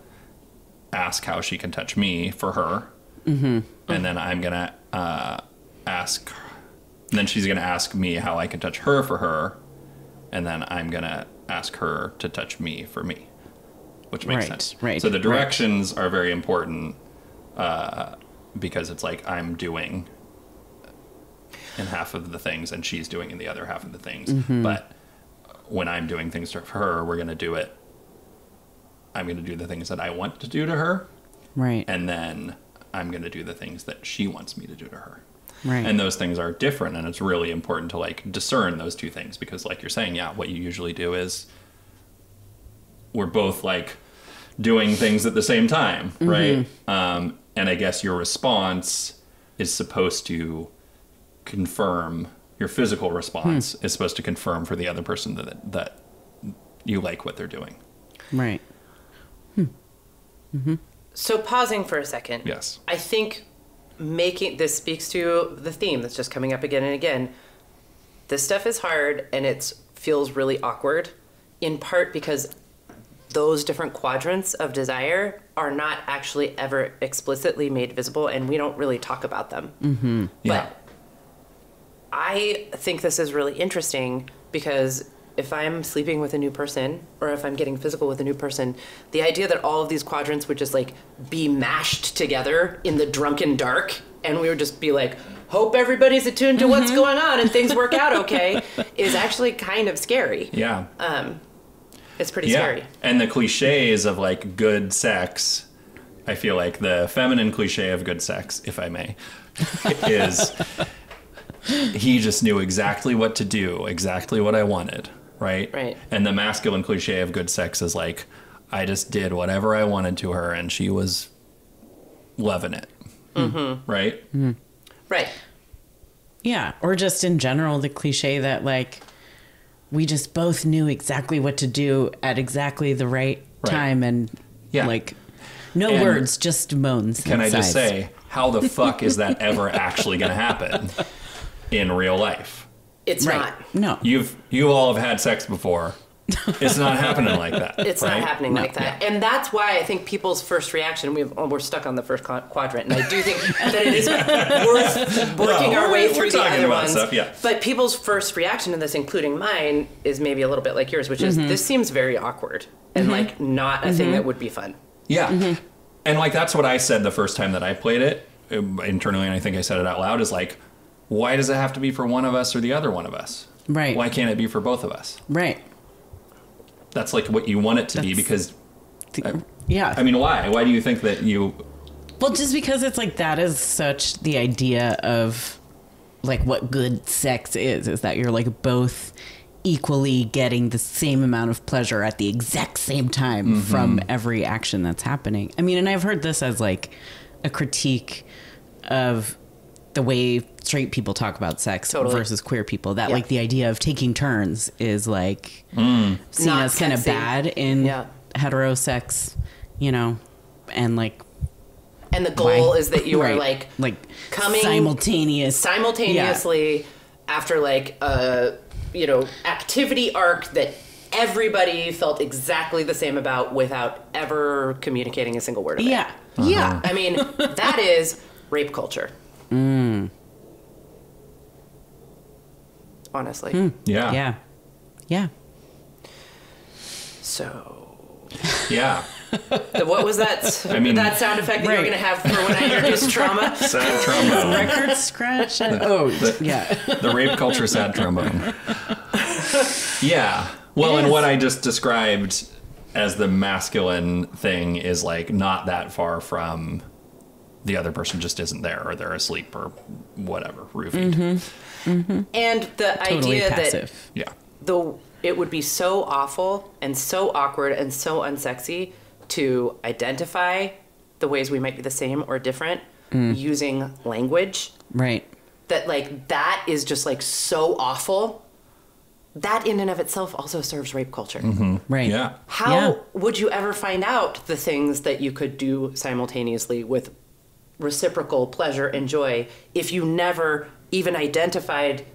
C: ask how she can touch me for her. And then I'm going to ask, and then she's going to ask me how I can touch her for her, and then I'm going to ask her to touch me for me. Which makes sense.
A: Right.
C: So the directions are very important because it's like I'm doing in half of the things and she's doing in the other half of the things. But when I'm doing things for her, I'm going to do the things that I want to do to her.
A: Right.
C: And then I'm going to do the things that she wants me to do to her.
A: Right.
C: And those things are different, and it's really important to like discern those two things, because like you're saying, yeah, what you usually do is we're both like doing things at the same time, right? And I guess your response is supposed to confirm, your physical response is supposed to confirm for the other person that you like what they're doing.
A: Right.
B: So pausing for a second.
C: Yes.
B: I think this speaks to the theme that's just coming up again and again. This stuff is hard and it feels really awkward, in part because those different quadrants of desire are not actually ever explicitly made visible, and we don't really talk about them. But I think this is really interesting because if I'm sleeping with a new person, or if I'm getting physical with a new person, the idea that all of these quadrants would just like be mashed together in the drunken dark, and we would just be like, hope everybody's attuned to what's going on and things work out okay, is actually kind of scary.
C: Yeah.
B: It's pretty scary.
C: And the cliches of like good sex, I feel like the feminine cliche of good sex, if I may, is he just knew exactly what to do, exactly what I wanted, right?
B: Right.
C: And the masculine cliche of good sex is like, I just did whatever I wanted to her and she was loving it. Right?
B: Right.
A: Yeah. Or just in general, the cliche that like, we just both knew exactly what to do at exactly the right time, and like no words, just moans.
C: Can I just say, how the fuck is that ever actually going to happen in real life?
B: It's not.
A: No.
C: You all have had sex before. It's not happening like that.
B: It's not happening like that. Yeah. And that's why I think people's first reaction, we're stuck on the first quadrant, and I do think that it is worth working our way through the other ones.
C: Stuff, yeah.
B: But people's first reaction to this, including mine, is maybe a little bit like yours, which is, this seems very awkward and like not a thing that would be fun.
C: Yeah. And like that's what I said the first time that I played it internally, and I think I said it out loud, is like, why does it have to be for one of us or the other one of us?
A: Right.
C: Why can't it be for both of us?
A: Right.
C: That's like what you want it to be, because
A: yeah.
C: I mean, why? Why do you think that you...
A: Well, just because it's like that is such the idea of like what good sex is that you're like both equally getting the same amount of pleasure at the exact same time from every action that's happening. I mean, and I've heard this as like a critique of the way straight people talk about sex versus queer people, that like the idea of taking turns is like seen
B: not
A: as kind of bad in hetero sex, you know, and like,
B: and the goal is that you are like coming simultaneously after like a, you know, activity arc that everybody felt exactly the same about without ever communicating a single word of it.
A: Yeah.
B: Yeah. I mean, that is rape culture. Honestly.
C: Yeah.
A: Yeah. Yeah.
B: So.
C: Yeah.
B: What was that?
C: I mean,
B: that sound effect that you were going to have for when I introduced trauma?
C: Sad trombone.
A: Record scratch. Yeah.
C: The rape culture sad trombone. Yeah. Well, and what I just described as the masculine thing is like not that far from the other person just isn't there, or they're asleep, or whatever, roofied.
B: And the
A: Totally
B: idea
A: passive.
B: that it would be so awful and so awkward and so unsexy to identify the ways we might be the same or different using language.
A: Right.
B: That like that is just like so awful. That in and of itself also serves rape culture.
A: Right.
C: Yeah.
B: How would you ever find out the things that you could do simultaneously with reciprocal pleasure and joy if you never even identified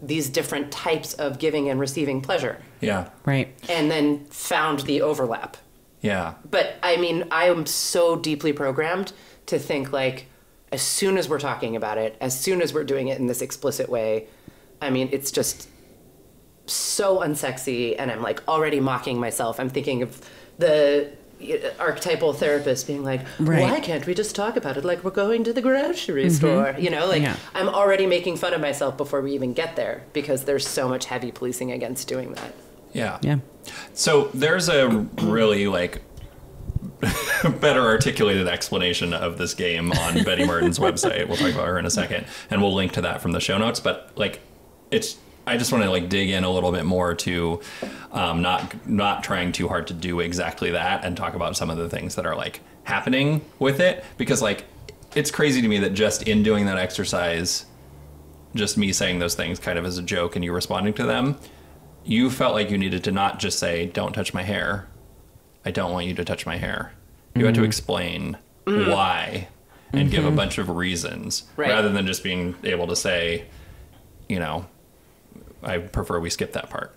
B: these different types of giving and receiving pleasure?
C: Yeah.
A: Right.
B: And then found the overlap.
C: Yeah.
B: But I mean, I am so deeply programmed to think like, as soon as we're talking about it, as soon as we're doing it in this explicit way, I mean, it's just so unsexy, and I'm like already mocking myself. I'm thinking of the archetypal therapist being like, why can't we just talk about it like we're going to the grocery store? You know, like I'm already making fun of myself before we even get there because there's so much heavy policing against doing that.
C: Yeah.
A: Yeah.
C: So there's a really like better articulated explanation of this game on Betty Martin's website. We'll talk about her in a second, and we'll link to that from the show notes. But like, I just want to like dig in a little bit more to not trying too hard to do exactly that, and talk about some of the things that are like happening with it, because like it's crazy to me that just in doing that exercise, just me saying those things kind of as a joke and you responding to them, you felt like you needed to not just say, don't touch my hair. I don't want you to touch my hair. You had to explain why and give a bunch of reasons, rather than just being able to say, you know, I prefer we skip that part.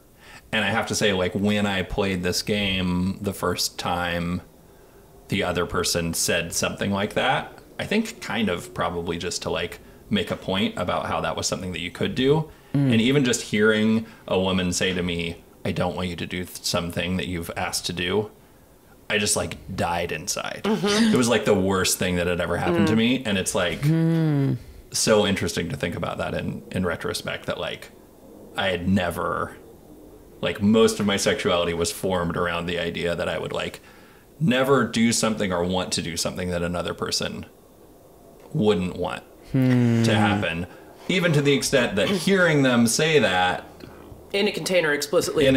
C: And I have to say, like, when I played this game the first time the other person said something like that, I think kind of probably just to like make a point about how that was something that you could do. And even just hearing a woman say to me, I don't want you to do something that you've asked to do, I just like died inside. It was like the worst thing that had ever happened to me. And it's like so interesting to think about that in retrospect, that like I had never, like most of my sexuality was formed around the idea that I would like never do something or want to do something that another person wouldn't want to happen. Even to the extent that hearing them say that
B: in a container explicitly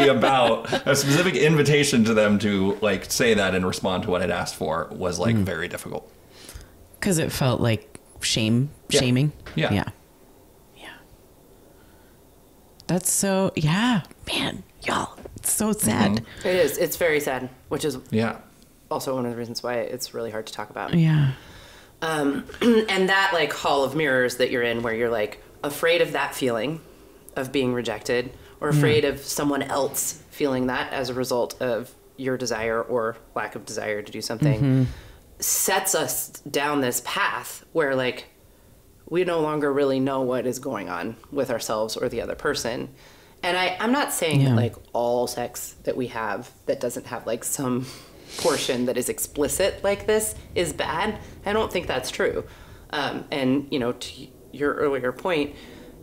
C: about a specific invitation to them to like say that and respond to what I'd asked for was like very difficult.
A: Because it felt like shaming.
C: Yeah.
A: That's so, man, y'all, it's so sad.
B: It is. It's very sad, which is also one of the reasons why it's really hard to talk about.
A: Yeah.
B: And that like hall of mirrors that you're in, where you're like afraid of that feeling of being rejected, or afraid of someone else feeling that as a result of your desire or lack of desire to do something, sets us down this path where like we no longer really know what is going on with ourselves or the other person. And I'm not saying that like all sex that we have that doesn't have like some portion that is explicit like this is bad. I don't think that's true. And, you know, to your earlier point,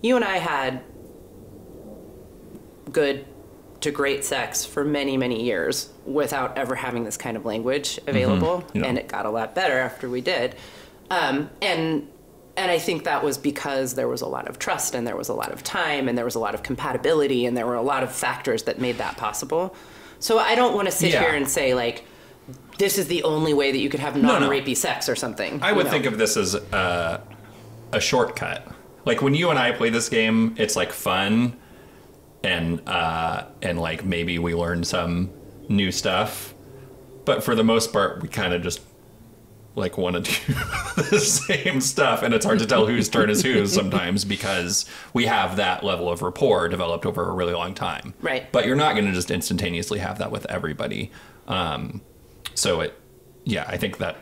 B: you and I had good to great sex for many, many years without ever having this kind of language available. And it got a lot better after we did. And I think that was because there was a lot of trust, and there was a lot of time, and there was a lot of compatibility, and there were a lot of factors that made that possible. So I don't want to sit here and say, like, this is the only way that you could have non-rapey sex or something.
C: I would think of this as a shortcut. Like, when you and I play this game, it's, like, fun, and like, maybe we learn some new stuff. But for the most part, we kind of just like want to do the same stuff, and it's hard to tell whose turn is whose sometimes because we have that level of rapport developed over a really long time.
B: Right.
C: But you're not going to just instantaneously have that with everybody. So I think that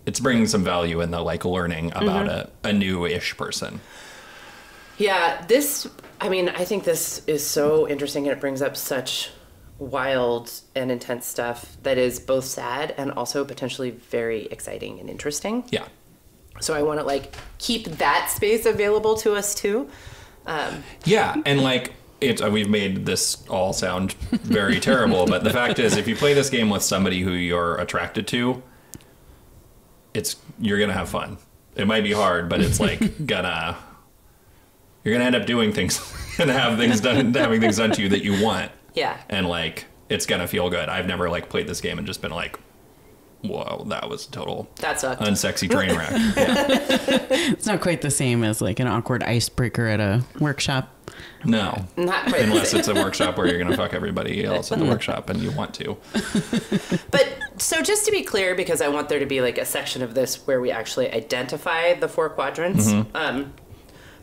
C: it's bringing some value in the like learning about a new-ish person.
B: Yeah, I think this is so interesting, and it brings up such wild and intense stuff that is both sad and also potentially very exciting and interesting.
C: Yeah.
B: So I want to like keep that space available to us too.
C: Yeah, and like we've made this all sound very terrible, but the fact is, if you play this game with somebody who you're attracted to, you're gonna have fun. It might be hard, but it's like you're gonna end up doing things and having things done to you that you want.
B: Yeah.
C: And like it's gonna feel good. I've never like played this game and just been like, whoa, that was a total unsexy train wreck. Yeah.
A: It's not quite the same as like an awkward icebreaker at a workshop.
C: No,
B: not quite.
C: Unless it's a workshop where you're going to fuck everybody else at the workshop and you want to.
B: But so just to be clear, because I want there to be like a section of this where we actually identify the 4 quadrants.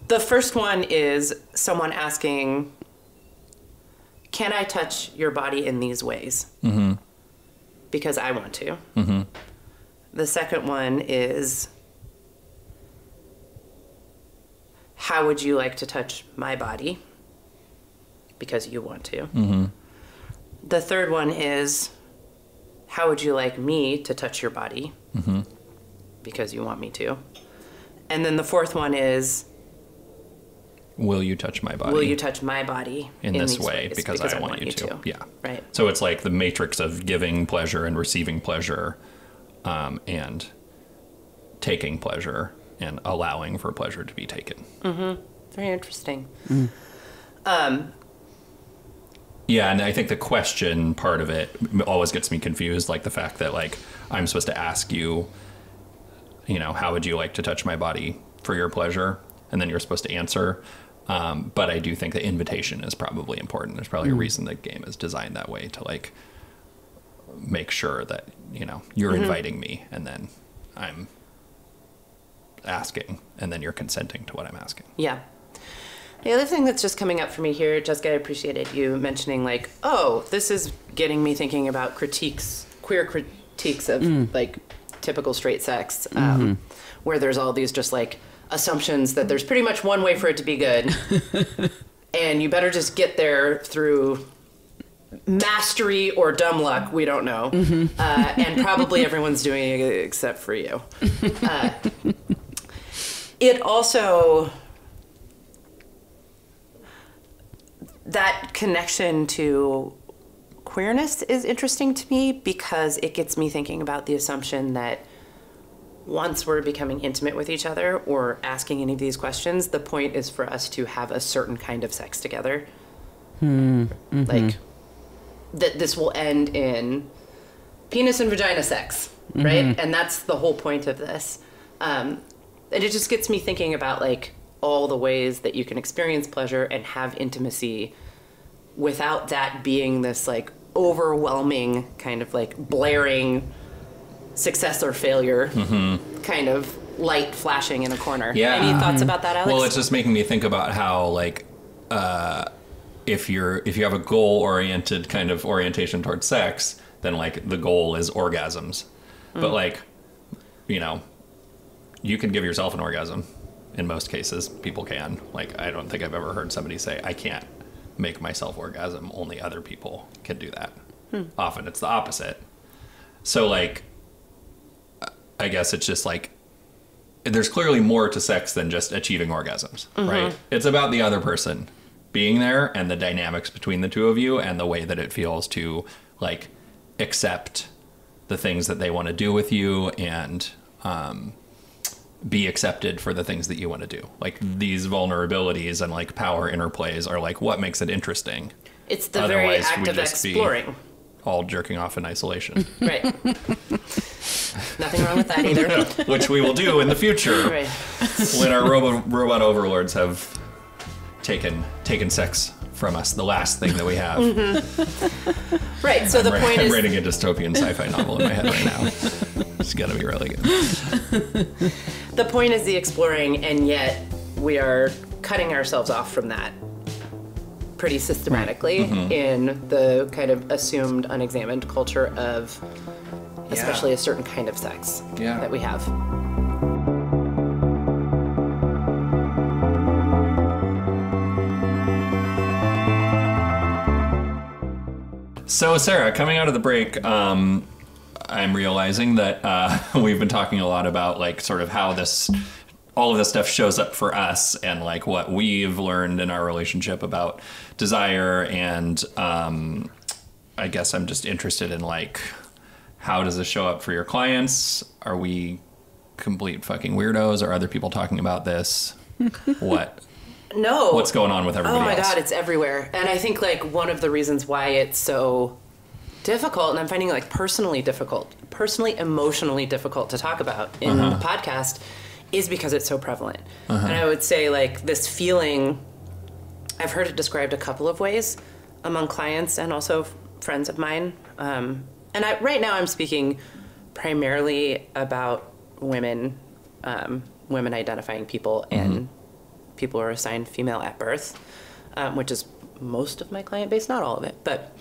B: The first one is someone asking, can I touch your body in these ways? Because I want to. The second one is, how would you like to touch my body? Because you want to. The third one is, how would you like me to touch your body? Because you want me to. And then the fourth one is,
C: will you touch my body?
B: Will you touch my body
C: in this way because I want you to? Yeah.
B: Right.
C: So it's like the matrix of giving pleasure and receiving pleasure, and taking pleasure and allowing for pleasure to be taken.
B: Very interesting.
C: Yeah, and I think the question part of it always gets me confused, like the fact that like I'm supposed to ask you, how would you like to touch my body for your pleasure? And then you're supposed to answer. But I do think the invitation is probably important. There's probably a reason the game is designed that way, to like make sure that, you're inviting me and then I'm asking and then you're consenting to what I'm asking. Yeah.
B: The other thing that's just coming up for me here, Jessica, I appreciated you mentioning like, oh, this is getting me thinking about queer critiques of like typical straight sex, where there's all these just like assumptions that there's pretty much one way for it to be good. And you better just get there through mastery or dumb luck, we don't know. And probably everyone's doing it except for you. It also, that connection to queerness is interesting to me because it gets me thinking about the assumption that once we're becoming intimate with each other or asking any of these questions, the point is for us to have a certain kind of sex together. Like, that this will end in penis and vagina sex, right? And that's the whole point of this. And it just gets me thinking about, like, all the ways that you can experience pleasure and have intimacy without that being this, like, overwhelming kind of, like, blaring success or failure kind of light flashing in a corner.
C: Yeah.
B: Any thoughts about that, Alex?
C: Well, it's just making me think about how, like, if you have a goal-oriented kind of orientation towards sex, then, like, the goal is orgasms. But, like, you can give yourself an orgasm. In most cases, people can. Like, I don't think I've ever heard somebody say, I can't make myself orgasm. Only other people can do that. Often it's the opposite. So, like, I guess it's just like, there's clearly more to sex than just achieving orgasms, right? It's about the other person being there and the dynamics between the two of you and the way that it feels to, like, accept the things that they want to do with you and be accepted for the things that you want to do. Like, these vulnerabilities and, like, power interplays are, like, what makes it interesting.
B: It's the very act of exploring.
C: All jerking off in isolation.
B: Right. Nothing wrong with that either.
C: Which we will do in the future,
B: right,
C: when our robot overlords have taken sex from us, the last thing that we have.
B: Right, so the point is...
C: I'm writing a dystopian sci-fi novel in my head right now. It's gonna be really good.
B: The point is the exploring, and yet we are cutting ourselves off from that pretty systematically in the kind of assumed, unexamined culture of especially a certain kind of sex that we have.
C: So, Sarah, coming out of the break, I'm realizing that we've been talking a lot about like sort of how all of this stuff shows up for us and like what we've learned in our relationship about desire. And I guess I'm just interested in like, how does this show up for your clients? Are we complete fucking weirdos? Are other people talking about this? What?
B: No.
C: What's going on with everybody else?
B: Oh my God, it's everywhere. And I think like one of the reasons why it's so difficult, and I'm finding like personally emotionally difficult to talk about in the podcast, is because it's so prevalent. And I would say like this feeling, I've heard it described a couple of ways among clients and also friends of mine. And right now I'm speaking primarily about women, women identifying people and people who are assigned female at birth, which is most of my client base, not all of it. But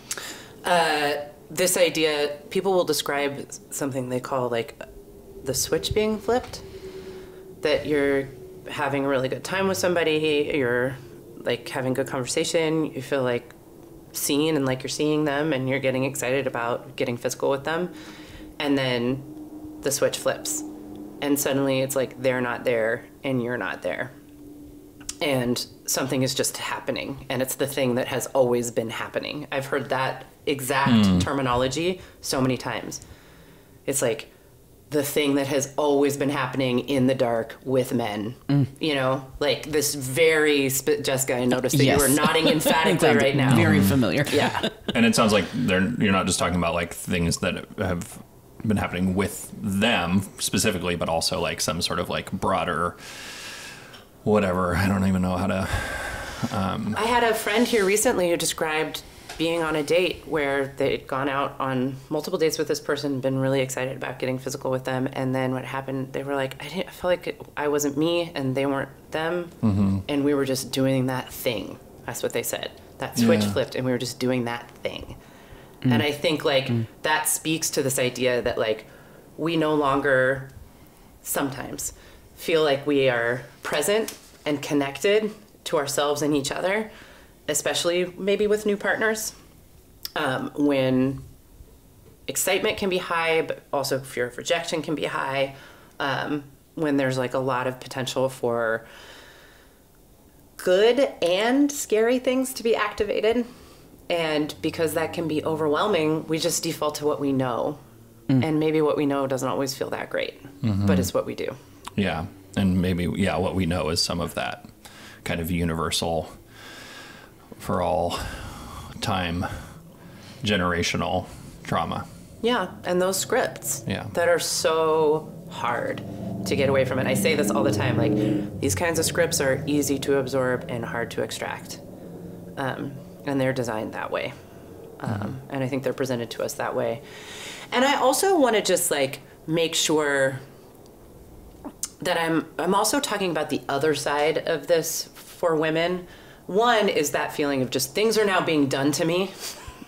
B: this idea, people will describe something they call like the switch being flipped, that you're having a really good time with somebody, you're like having good conversation, you feel like seen and like you're seeing them and you're getting excited about getting physical with them. And then the switch flips and suddenly it's like they're not there and you're not there. And something is just happening, and it's the thing that has always been happening. I've heard that exact terminology so many times. It's like the thing that has always been happening in the dark with men. You know, like this very, Jessica, I noticed that you were nodding emphatically right now.
A: Very familiar.
B: Yeah.
C: And it sounds like you're not just talking about like things that have been happening with them specifically, but also like some sort of like broader whatever. I don't even know how to...
B: I had a friend here recently who described being on a date where they'd gone out on multiple dates with this person, been really excited about getting physical with them, and then what happened, they were like, I felt like I wasn't me and they weren't them, and we were just doing that thing. That's what they said. That switch flipped and we were just doing that thing. And I think like that speaks to this idea that like we no longer sometimes feel like we are present and connected to ourselves and each other, especially maybe with new partners, when excitement can be high, but also fear of rejection can be high, when there's like a lot of potential for good and scary things to be activated. And because that can be overwhelming, we just default to what we know. And maybe what we know doesn't always feel that great, but it's what we do.
C: Yeah. And maybe, what we know is some of that kind of universal for all time generational trauma.
B: Yeah. And those scripts that are so hard to get away from it. I say this all the time, like these kinds of scripts are easy to absorb and hard to extract. And they're designed that way. And I think they're presented to us that way. And I also want to just like make sure that I'm also talking about the other side of this for women. One is that feeling of just things are now being done to me.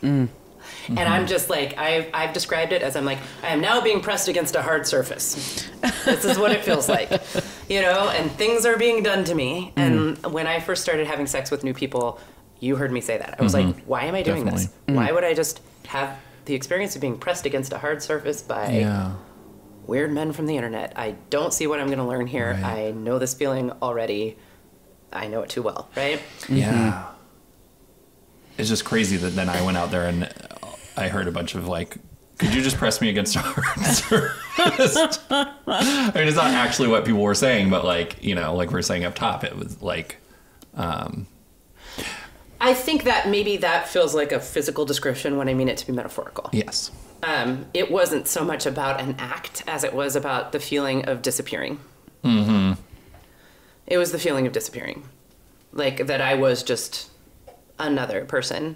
B: And I'm just like, I've described it as I am now being pressed against a hard surface. This is what it feels like, you know, and things are being done to me. And when I first started having sex with new people, you heard me say that. I was like, why am I doing this? Why would I just have the experience of being pressed against a hard surface by weird men from the internet? I don't see what I'm going to learn here. Right. I know this feeling already. I know it too well, right?
C: Yeah. It's just crazy that then I went out there and I heard a bunch of like, could you just press me against a hard surface? I mean, it's not actually what people were saying, but like, you know, like we were saying up top, it was like...
B: I think that maybe that feels like a physical description when I mean it to be metaphorical.
C: Yes.
B: It wasn't so much about an act as it was about the feeling of disappearing. It was the feeling of disappearing. Like that I was just another person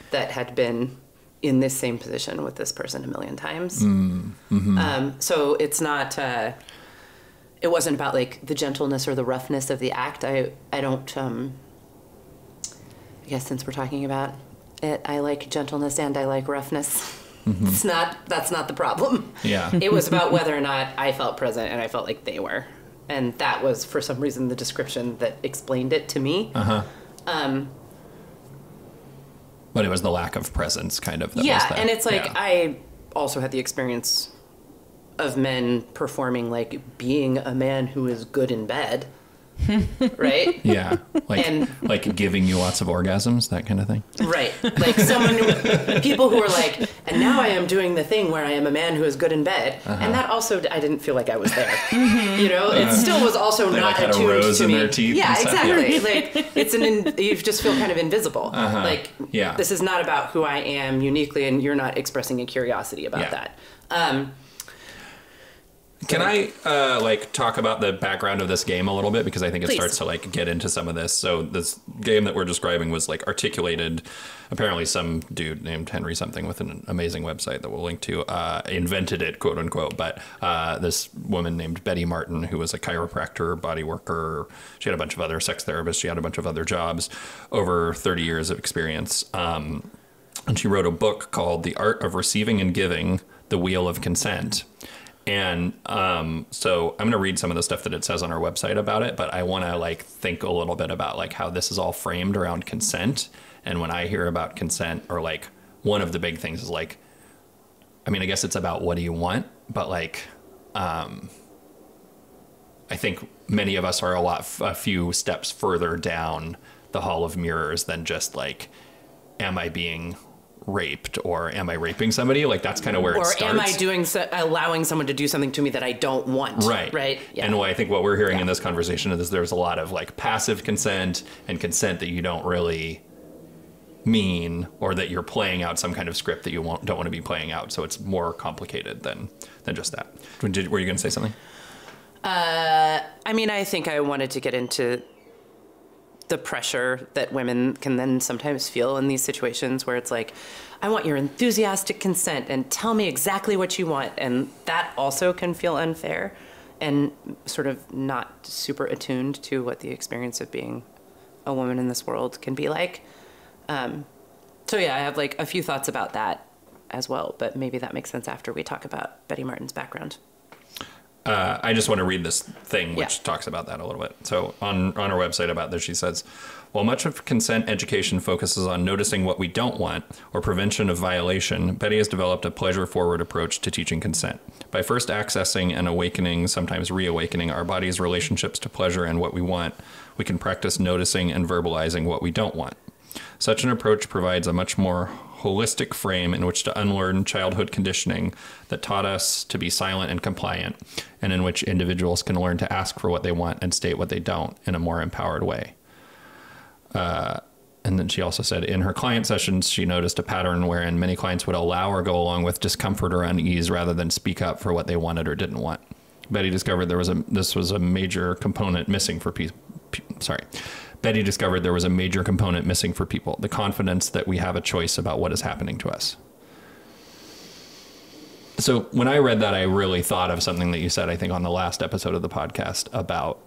B: that had been in this same position with this person a million times. So it's not, it wasn't about like the gentleness or the roughness of the act. I don't, I guess since we're talking about it, I like gentleness and I like roughness. That's not the problem.
C: Yeah.
B: It was about whether or not I felt present and I felt like they were. And that was, for some reason, the description that explained it to me.
C: But it was the lack of presence, kind of.
B: Yeah, and it's like, I also had the experience of men performing, like, being a man who is good in bed, right?
C: Yeah, like giving you lots of orgasms, that kind of thing.
B: Right, like people who are like, and now I am doing the thing where I am a man who is good in bed, and that also, I didn't feel like I was there. You know, it still was also
C: they
B: not
C: like
B: attuned
C: had a rose
B: to
C: in
B: me.
C: their teeth.
B: Yeah, exactly.
C: Yeah.
B: Like you just feel kind of invisible. Like this is not about who I am uniquely, and you're not expressing a curiosity about that.
C: Can I talk about the background of this game a little bit, because I think it starts to like get into some of this. So this game that we're describing was like articulated, apparently some dude named Henry something with an amazing website that we'll link to invented it, quote unquote. But this woman named Betty Martin, who was a chiropractor, body worker, she had a bunch of other sex therapists, she had a bunch of other jobs, over 30 years of experience. And she wrote a book called The Art of Receiving and Giving: The Wheel of Consent. And so I'm going to read some of the stuff that it says on our website about it, but I want to like think a little bit about like how this is all framed around consent. And when I hear about consent, or like one of the big things is like, I mean, I guess it's about what do you want, but like, I think many of us are a few steps further down the hall of mirrors than just like, am I being raped, or am I raping somebody? Like that's kind of where it starts.
B: Or am I allowing someone to do something to me that I don't want? Right. Yeah.
C: And I think what we're hearing in this conversation is there's a lot of like passive consent and consent that you don't really mean, or that you're playing out some kind of script that you don't want to be playing out. So it's more complicated than just that. Were you going to say something?
B: I mean, I think I wanted to get into the pressure that women can then sometimes feel in these situations where it's like, I want your enthusiastic consent and tell me exactly what you want. And that also can feel unfair and sort of not super attuned to what the experience of being a woman in this world can be like. So yeah, I have like a few thoughts about that as well, but maybe that makes sense after we talk about Betty Martin's background.
C: I just want to read this thing which talks about that a little bit. So on our website about this, she says, while much of consent education focuses on noticing what we don't want or prevention of violation, Betty has developed a pleasure-forward approach to teaching consent. By first accessing and awakening, sometimes reawakening, our body's relationships to pleasure and what we want, we can practice noticing and verbalizing what we don't want. Such an approach provides a much more holistic frame in which to unlearn childhood conditioning that taught us to be silent and compliant, and in which individuals can learn to ask for what they want and state what they don't in a more empowered way. And then she also said in her client sessions, she noticed a pattern wherein many clients would allow or go along with discomfort or unease rather than speak up for what they wanted or didn't want. Betty discovered this was a major component missing for Betty discovered there was a major component missing for people, the confidence that we have a choice about what is happening to us. So when I read that, I really thought of something that you said, I think on the last episode of the podcast, about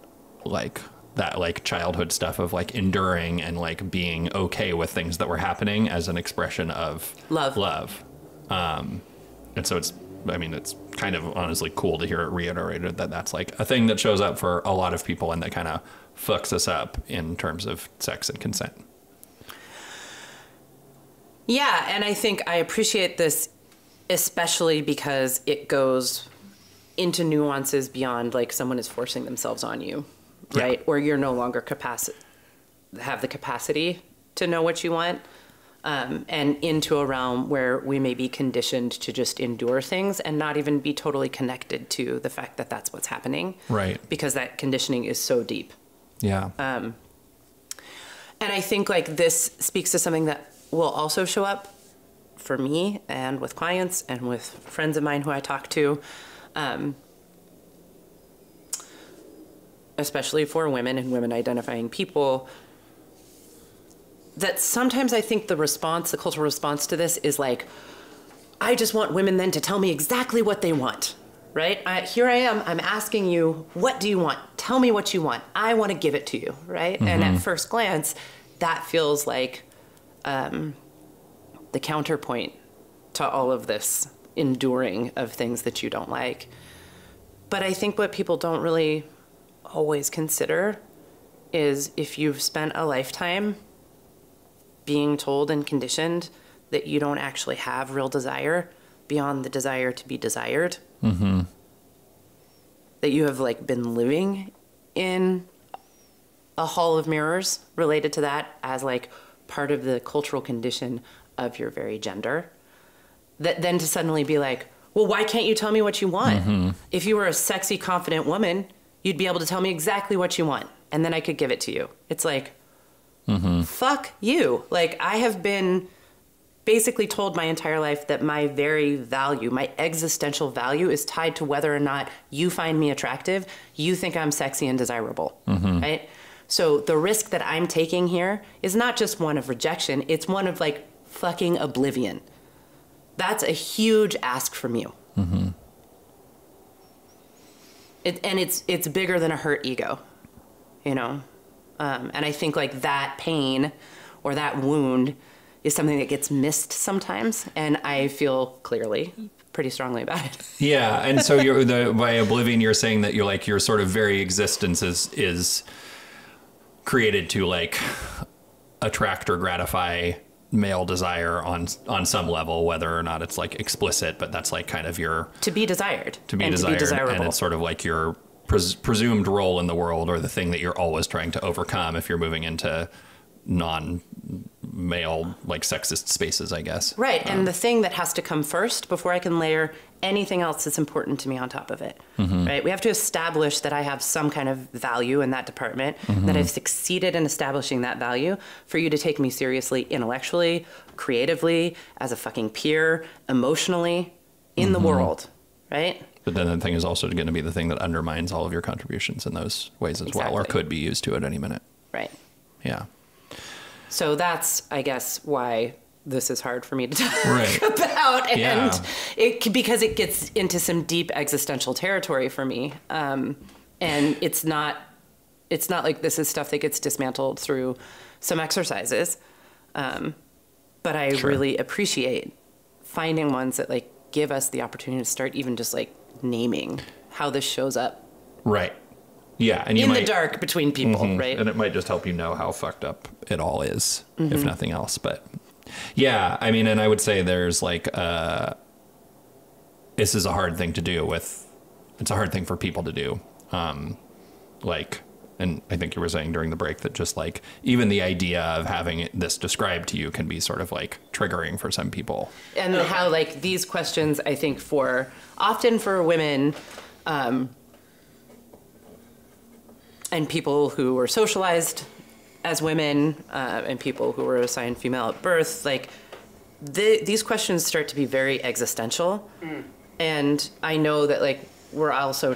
C: like that like childhood stuff of like enduring and like being okay with things that were happening as an expression of love. And so it's kind of honestly cool to hear it reiterated that that's like a thing that shows up for a lot of people and that kind of fucks us up in terms of sex and consent.
B: Yeah, and I think I appreciate this especially because it goes into nuances beyond like someone is forcing themselves on you, right? Or you're no longer have the capacity to know what you want, and into a realm where we may be conditioned to just endure things and not even be totally connected to the fact that that's what's happening.
C: Right.
B: Because that conditioning is so deep.
C: Yeah.
B: And I think like this speaks to something that will also show up for me and with clients and with friends of mine who I talk to, especially for women and women identifying people. that sometimes I think the cultural response to this is like, I just want women then to tell me exactly what they want, right? Here I am, I'm asking you, what do you want? Tell me what you want. I want to give it to you, right? And at first glance, that feels like the counterpoint to all of this enduring of things that you don't like. But I think what people don't really always consider is if you've spent a lifetime being told and conditioned that you don't actually have real desire beyond the desire to be desired, that you have like been living in a hall of mirrors related to that as like part of the cultural condition of your very gender, that then to suddenly be like, well, why can't you tell me what you want? If you were a sexy, confident woman, you'd be able to tell me exactly what you want, and then I could give it to you. It's like, fuck you. Like, I have been basically told my entire life that my very value, my existential value, is tied to whether or not you find me attractive, you think I'm sexy and desirable, right? So the risk that I'm taking here is not just one of rejection, it's one of like fucking oblivion. That's a huge ask from you. And it's bigger than a hurt ego, you know? And I think like that pain or that wound is something that gets missed sometimes. And I feel clearly pretty strongly about it.
C: Yeah. And so by oblivion, you're saying that you're like, your sort of very existence is created to like attract or gratify male desire on some level, whether or not it's like explicit, but that's like kind of your
B: to be desired,
C: to be desirable. And it's sort of like your presumed role in the world, or the thing that you're always trying to overcome if you're moving into non-male, like sexist spaces, I guess.
B: Right. And the thing that has to come first before I can layer anything else that's important to me on top of it. Right. We have to establish that I have some kind of value in that department, that I've succeeded in establishing that value for you to take me seriously, intellectually, creatively, as a fucking peer, emotionally, in the world. Right.
C: But then the thing is also going to be the thing that undermines all of your contributions in those ways as well, or could be used to at any minute.
B: Right.
C: Yeah.
B: So that's, I guess, why this is hard for me to talk about.
C: Yeah.
B: And because it gets into some deep existential territory for me. And it's not like this is stuff that gets dismantled through some exercises. But I really appreciate finding ones that like give us the opportunity to start even just like naming how this shows up.
C: Right. Yeah. And
B: in the dark between people, right?
C: And it might just help you know how fucked up it all is, if nothing else. But yeah, I mean, and I would say there's like, this is a hard thing to do it's a hard thing for people to do. Like, and I think you were saying during the break that just like, even the idea of having this described to you can be sort of like triggering for some people.
B: And how like these questions, I think often for women, and people who were socialized as women, and people who were assigned female at birth, like these questions start to be very existential. And I know that like we're also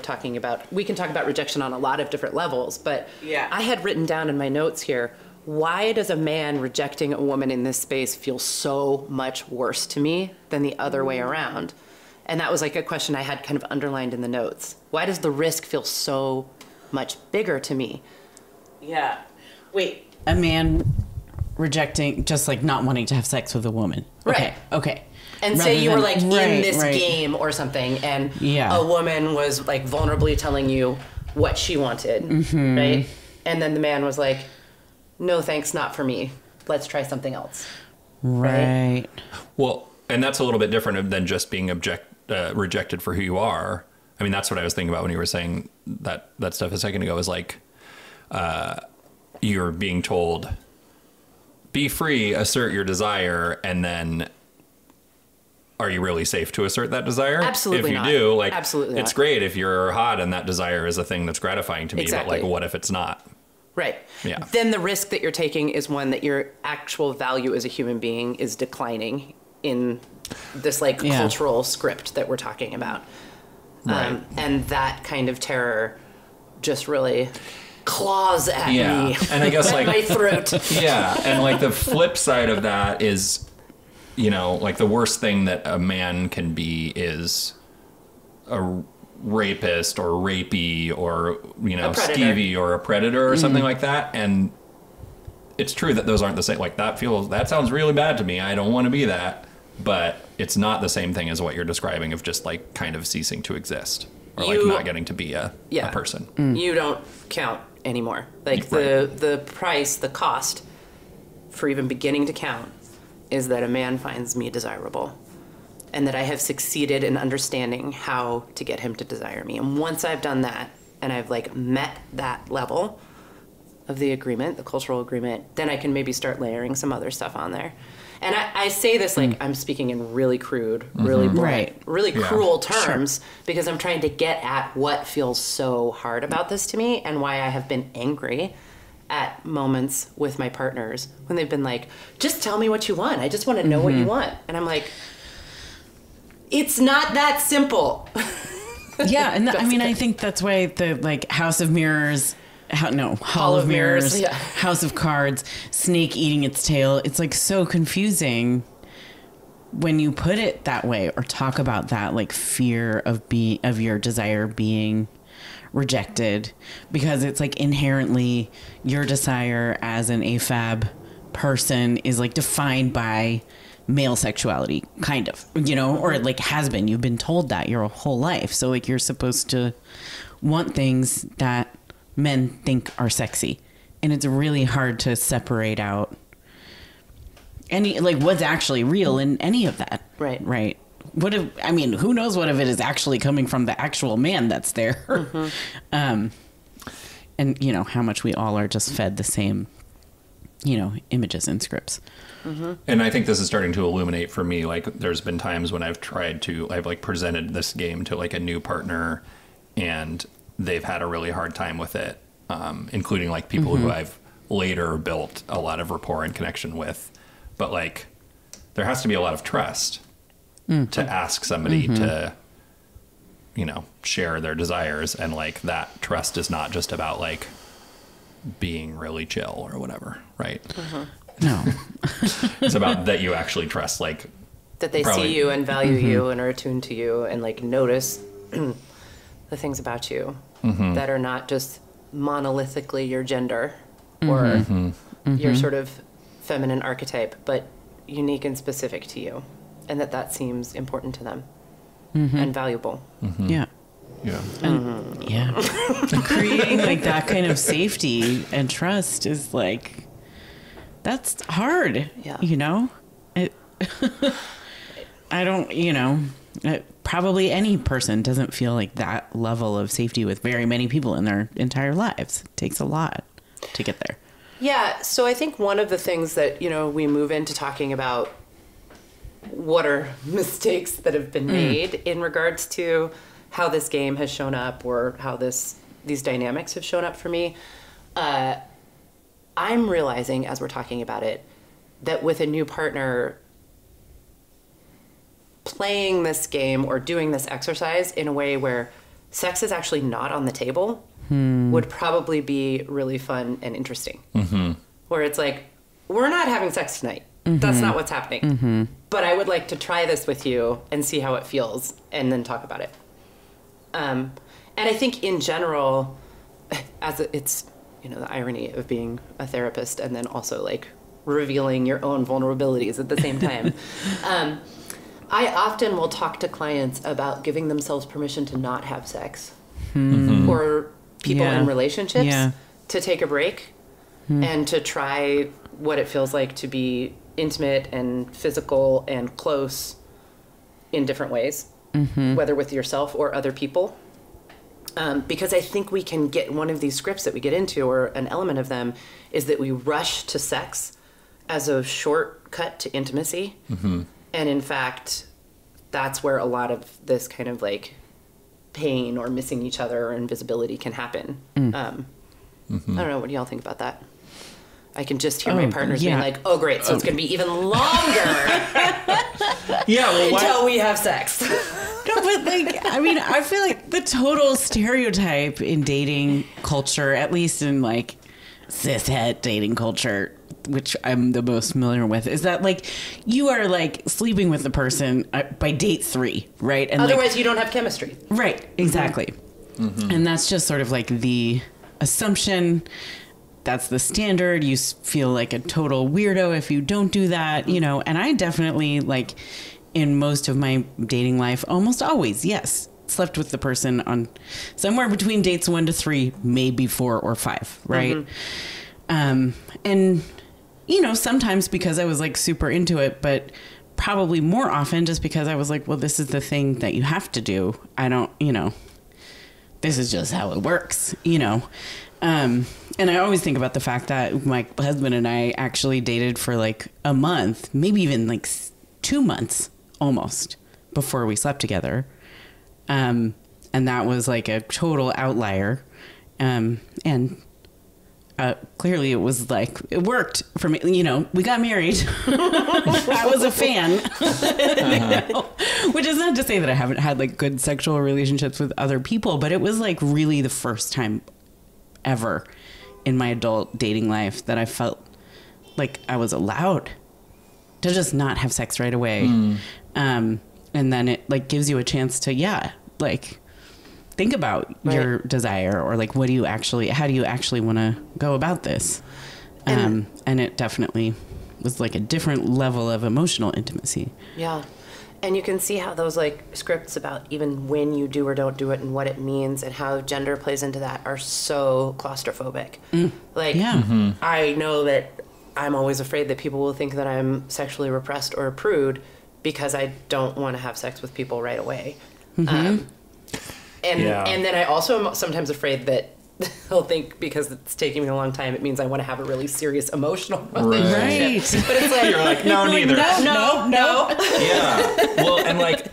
B: we can talk about rejection on a lot of different levels, but I had written down in my notes here, why does a man rejecting a woman in this space feel so much worse to me than the other way around? And that was like a question I had kind of underlined in the notes. Why does the risk feel so much bigger to me?
A: Yeah. Wait, a man rejecting, just like not wanting to have sex with a woman.
B: Right.
A: Okay.
B: And
A: Rather
B: say you were like
A: than,
B: in this game or something, and a woman was like vulnerably telling you what she wanted, right? And then the man was like, no thanks, not for me. Let's try something else.
A: Right.
C: Well, and that's a little bit different than just being rejected for who you are. I mean, that's what I was thinking about when you were saying that stuff a second ago, is like, you're being told, be free, assert your desire, and then are you really safe to assert that desire?
B: Absolutely not.
C: If you do, like,
B: absolutely
C: it's
B: not.
C: great if you're hot and that desire is a thing that's gratifying to me, but like, what if it's not?
B: Right.
C: Yeah.
B: Then the risk that you're taking is one that your actual value as a human being is declining in this like cultural script that we're talking about.
C: Right.
B: And that kind of terror just really claws at me.
C: And I guess like
B: my throat.
C: Yeah, and like the flip side of that is, you know, like the worst thing that a man can be is a rapist or rapey or, you know, skeevy or a predator or something like that. And it's true that those aren't the same. Like that sounds really bad to me. I don't want to be that. But it's not the same thing as what you're describing of just like kind of ceasing to exist or like not getting to be a person.
B: You don't count anymore. Like the price, the cost for even beginning to count is that a man finds me desirable and that I have succeeded in understanding how to get him to desire me. And once I've done that and I've like met that level of the agreement, the cultural agreement, then I can maybe start layering some other stuff on there. And I say this like I'm speaking in really crude, really blunt, really cruel terms because I'm trying to get at what feels so hard about this to me and why I have been angry at moments with my partners when they've been like, just tell me what you want. I just want to know what you want. And I'm like, it's not that simple.
A: Yeah, and I mean, I think that's why the like House of Mirrors, Hall of Mirrors, House of Cards, snake eating its tail. It's like so confusing when you put it that way or talk about that like fear of your desire being rejected, because it's like inherently your desire as an AFAB person is like defined by male sexuality, kind of, you know, or it like has been. You've been told that your whole life. So like you're supposed to want things that men think are sexy. And it's really hard to separate out any, like what's actually real in any of that.
B: Right.
A: Right. What if, I mean, who knows what if it is actually coming from the actual man that's there? And you know, how much we all are just fed the same, you know, images and scripts.
C: And I think this is starting to illuminate for me. Like there's been times when I've like presented this game to like a new partner and they've had a really hard time with it. Including like people who I've later built a lot of rapport and connection with. But like, there has to be a lot of trust to ask somebody to, you know, share their desires. And like that trust is not just about like being really chill or whatever, right?
A: No.
C: It's about that you actually trust, like
B: that they see you and value you and are attuned to you and like notice the things about you that are not just monolithically your gender or your sort of feminine archetype, but unique and specific to you, and that seems important to them and valuable.
A: Yeah. And, creating like that kind of safety and trust is like, that's hard. You know, I don't, you know, probably any person doesn't feel like that level of safety with very many people in their entire lives. It takes a lot to get there.
B: Yeah. So I think one of the things that, you know, we move into talking about what are mistakes that have been made in regards to how this game has shown up or how these dynamics have shown up for me. I'm realizing as we're talking about it that with a new partner, playing this game or doing this exercise in a way where sex is actually not on the table would probably be really fun and interesting. Where it's like, we're not having sex tonight. That's not what's happening. But I would like to try this with you and see how it feels and then talk about it. And I think in general, as it's, you know, the irony of being a therapist and then also like revealing your own vulnerabilities at the same time. I often will talk to clients about giving themselves permission to not have sex or people in relationships to take a break and to try what it feels like to be intimate and physical and close in different ways, whether with yourself or other people. Because I think we can get one of these scripts that we get into, or an element of them, is that we rush to sex as a shortcut to intimacy. And in fact, that's where a lot of this kind of like pain or missing each other or invisibility can happen. I don't know. What do y'all think about that? I can just hear my partners being like, oh, great. So it's going to be even longer until we have sex.
A: but like, I mean, I feel like the total stereotype in dating culture, at least in like cishet dating culture, which I'm the most familiar with, is that like you are like sleeping with the person by date 3, right? And
B: otherwise, you don't have chemistry.
A: Right, exactly. Mm-hmm. And that's just sort of like the assumption. That's the standard. You feel like a total weirdo if you don't do that, you know. And I definitely, like, in most of my dating life, almost always, yes, slept with the person on somewhere between dates 1 to 3, maybe 4 or 5, right? Mm-hmm. And, you know, sometimes because I was like super into it, but probably more often just because I was like, well, this is the thing that you have to do. I don't, you know, this is just how it works, you know. And I always think about the fact that my husband and I actually dated for like a month, maybe even like 2 months almost before we slept together. And that was like a total outlier. And clearly it was like, it worked for me. You know, we got married. I was a fan, you know? Which is not to say that I haven't had like good sexual relationships with other people, but it was like really the first time ever in my adult dating life that I felt like I was allowed to just not have sex right away. And then it like gives you a chance to, like think about your desire, or like, how do you actually want to go about this? And it definitely was like a different level of emotional intimacy. Yeah.
B: And you can see how those like scripts about even when you do or don't do it and what it means and how gender plays into that are so claustrophobic. Like, I know that I'm always afraid that people will think that I'm sexually repressed or a prude because I don't want to have sex with people right away. And then I also am sometimes afraid that they'll think because it's taking me a long time, it means I want to have a really serious emotional relationship.
A: Right.
B: But it's like,
C: you're like, no, neither.
B: No.
C: Yeah. Well, and like,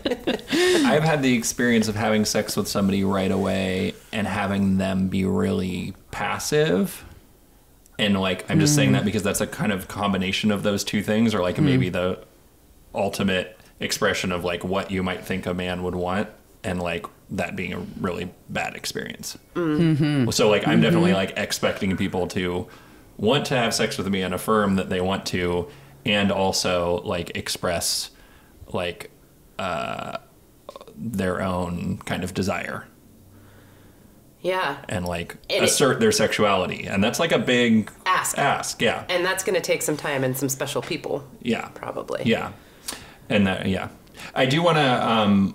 C: I've had the experience of having sex with somebody right away and having them be really passive. And like, I'm just saying that because that's a kind of combination of those two things, or like maybe the ultimate expression of like what you might think a man would want, and like that being a really bad experience. So like, I'm definitely like expecting people to want to have sex with me and affirm that they want to, and also like express like their own kind of desire.
B: Yeah.
C: And like assert their sexuality. And that's like a big ask. Yeah.
B: And that's going to take some time and some special people.
C: Yeah.
B: Probably.
C: Yeah. And that, I do want to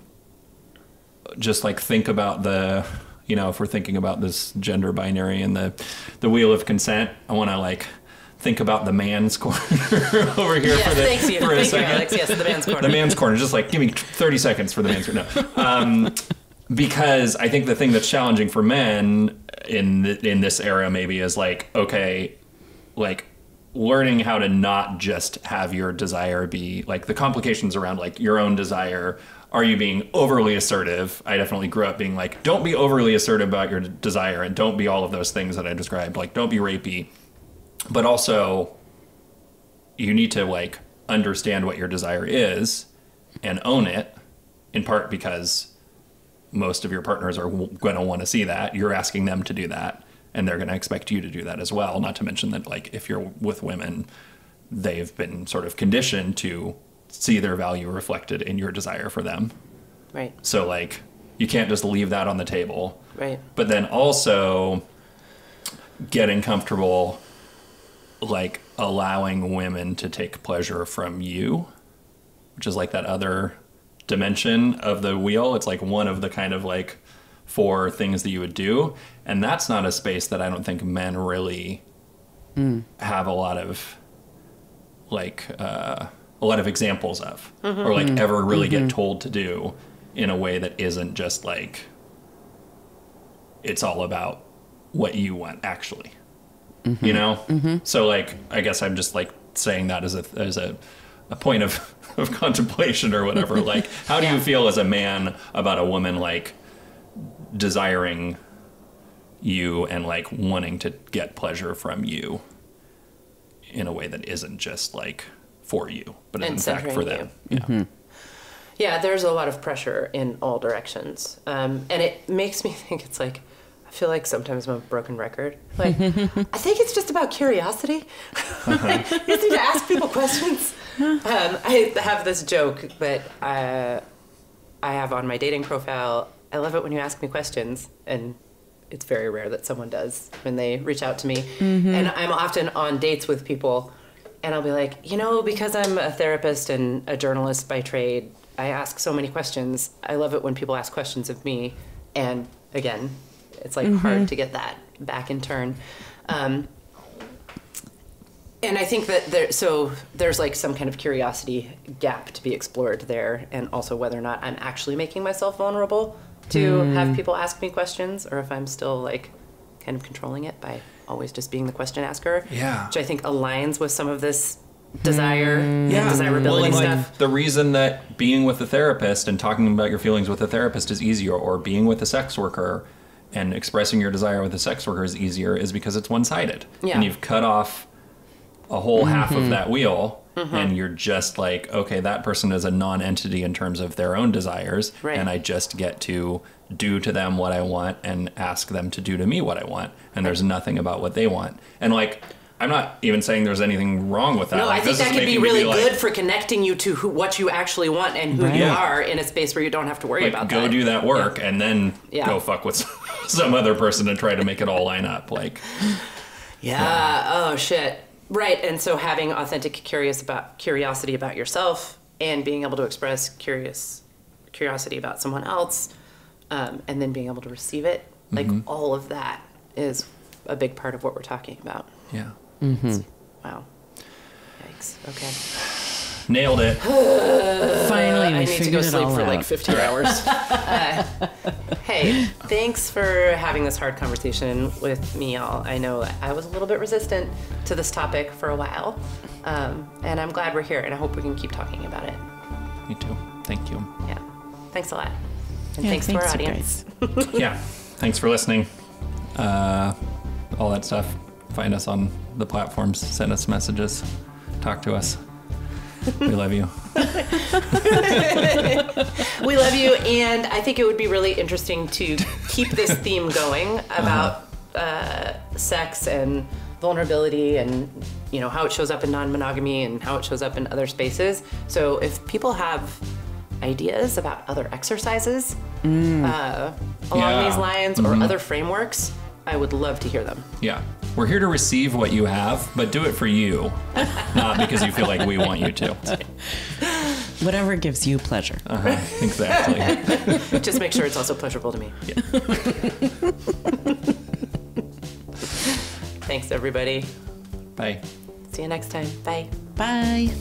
C: just like think about the, you know, if we're thinking about this gender binary and the wheel of consent, I want to like think about the man's corner over here for a second.
B: Thank you, Alex. Yes, the man's corner.
C: The man's corner. Just like, give me 30 seconds for the man's corner. No. Because I think the thing that's challenging for men in this era maybe is like, okay, like learning how to not just have your desire be like the complications around like your own desire. Are you being overly assertive? I definitely grew up being like, don't be overly assertive about your desire, and don't be all of those things that I described. Like, don't be rapey. But also, you need to like understand what your desire is and own it, in part because most of your partners are going to want to see that. You're asking them to do that, and they're going to expect you to do that as well. Not to mention that like if you're with women, they've been sort of conditioned to see their value reflected in your desire for them.
B: Right.
C: So like you can't just leave that on the table.
B: Right.
C: But then also getting comfortable like allowing women to take pleasure from you, which is like that other dimension of the wheel. It's like one of the kind of like 4 things that you would do. And that's not a space that I don't think men really have a lot of like a lot of examples of, or like ever really get told to do in a way that isn't just like, it's all about what you want actually, you know? So like, I guess I'm just like saying that as a point of contemplation or whatever. Like, how do you feel as a man about a woman like desiring you and like wanting to get pleasure from you in a way that isn't just like for you, but in fact for them?
B: Yeah, there's a lot of pressure in all directions. And it makes me think it's like, I feel like sometimes I'm a broken record. Like, I think it's just about curiosity. Like, you just need to ask people questions. I have this joke that I have on my dating profile. I love it when you ask me questions, and it's very rare that someone does when they reach out to me. And I'm often on dates with people, and I'll be like, because I'm a therapist and a journalist by trade, I ask so many questions. I love it when people ask questions of me. And again, it's like hard to get that back in turn. And I think that there's like some kind of curiosity gap to be explored there. And also whether or not I'm actually making myself vulnerable to have people ask me questions, or if I'm still like kind of controlling it by always just being the question asker.
C: Yeah.
B: Which I think aligns with some of this desire and desirability stuff.
C: Like the reason that being with a therapist and talking about your feelings with a therapist is easier, or being with a sex worker and expressing your desire with a sex worker is easier, is because it's one-sided.
B: Yeah.
C: And you've cut off a whole half of that wheel, and you're just like, okay, that person is a non-entity in terms of their own desires, and I just get to do to them what I want and ask them to do to me what I want, and there's nothing about what they want. And like, I'm not even saying there's anything wrong with that.
B: No,
C: like,
B: I think that could be really good for connecting you to what you actually want and who you are in a space where you don't have to worry about that.
C: Go do that work and then go fuck with some other person and try to make it all line up. Like,
B: oh shit. Right, and so having authentic curiosity about yourself and being able to express curiosity about someone else, and then being able to receive it, like all of that is a big part of what we're talking about.
C: Yeah.
B: Wow. Yikes. Okay.
C: Nailed it.
A: Finally, we
B: I need to go sleep for like 15 hours. Hey, thanks for having this hard conversation with me, y'all. I know I was a little bit resistant to this topic for a while, and I'm glad we're here, and I hope we can keep talking about it.
C: Me too. Thank you.
B: Yeah. Thanks a lot. And thanks to our audience.
C: Yeah. Thanks for listening. All that stuff. Find us on the platforms. Send us messages. Talk to us. We love you.
B: We love you, and I think it would be really interesting to keep this theme going about sex and vulnerability and how it shows up in non-monogamy and how it shows up in other spaces. So if people have ideas about other exercises along these lines or other frameworks, I would love to hear them. Yeah.
C: We're here to receive what you have, but do it for you, not because you feel like we want you to.
A: Whatever gives you pleasure.
C: Exactly.
B: Just make sure it's also pleasurable to me. Yeah. Thanks, everybody.
C: Bye.
B: See you next time. Bye.
A: Bye.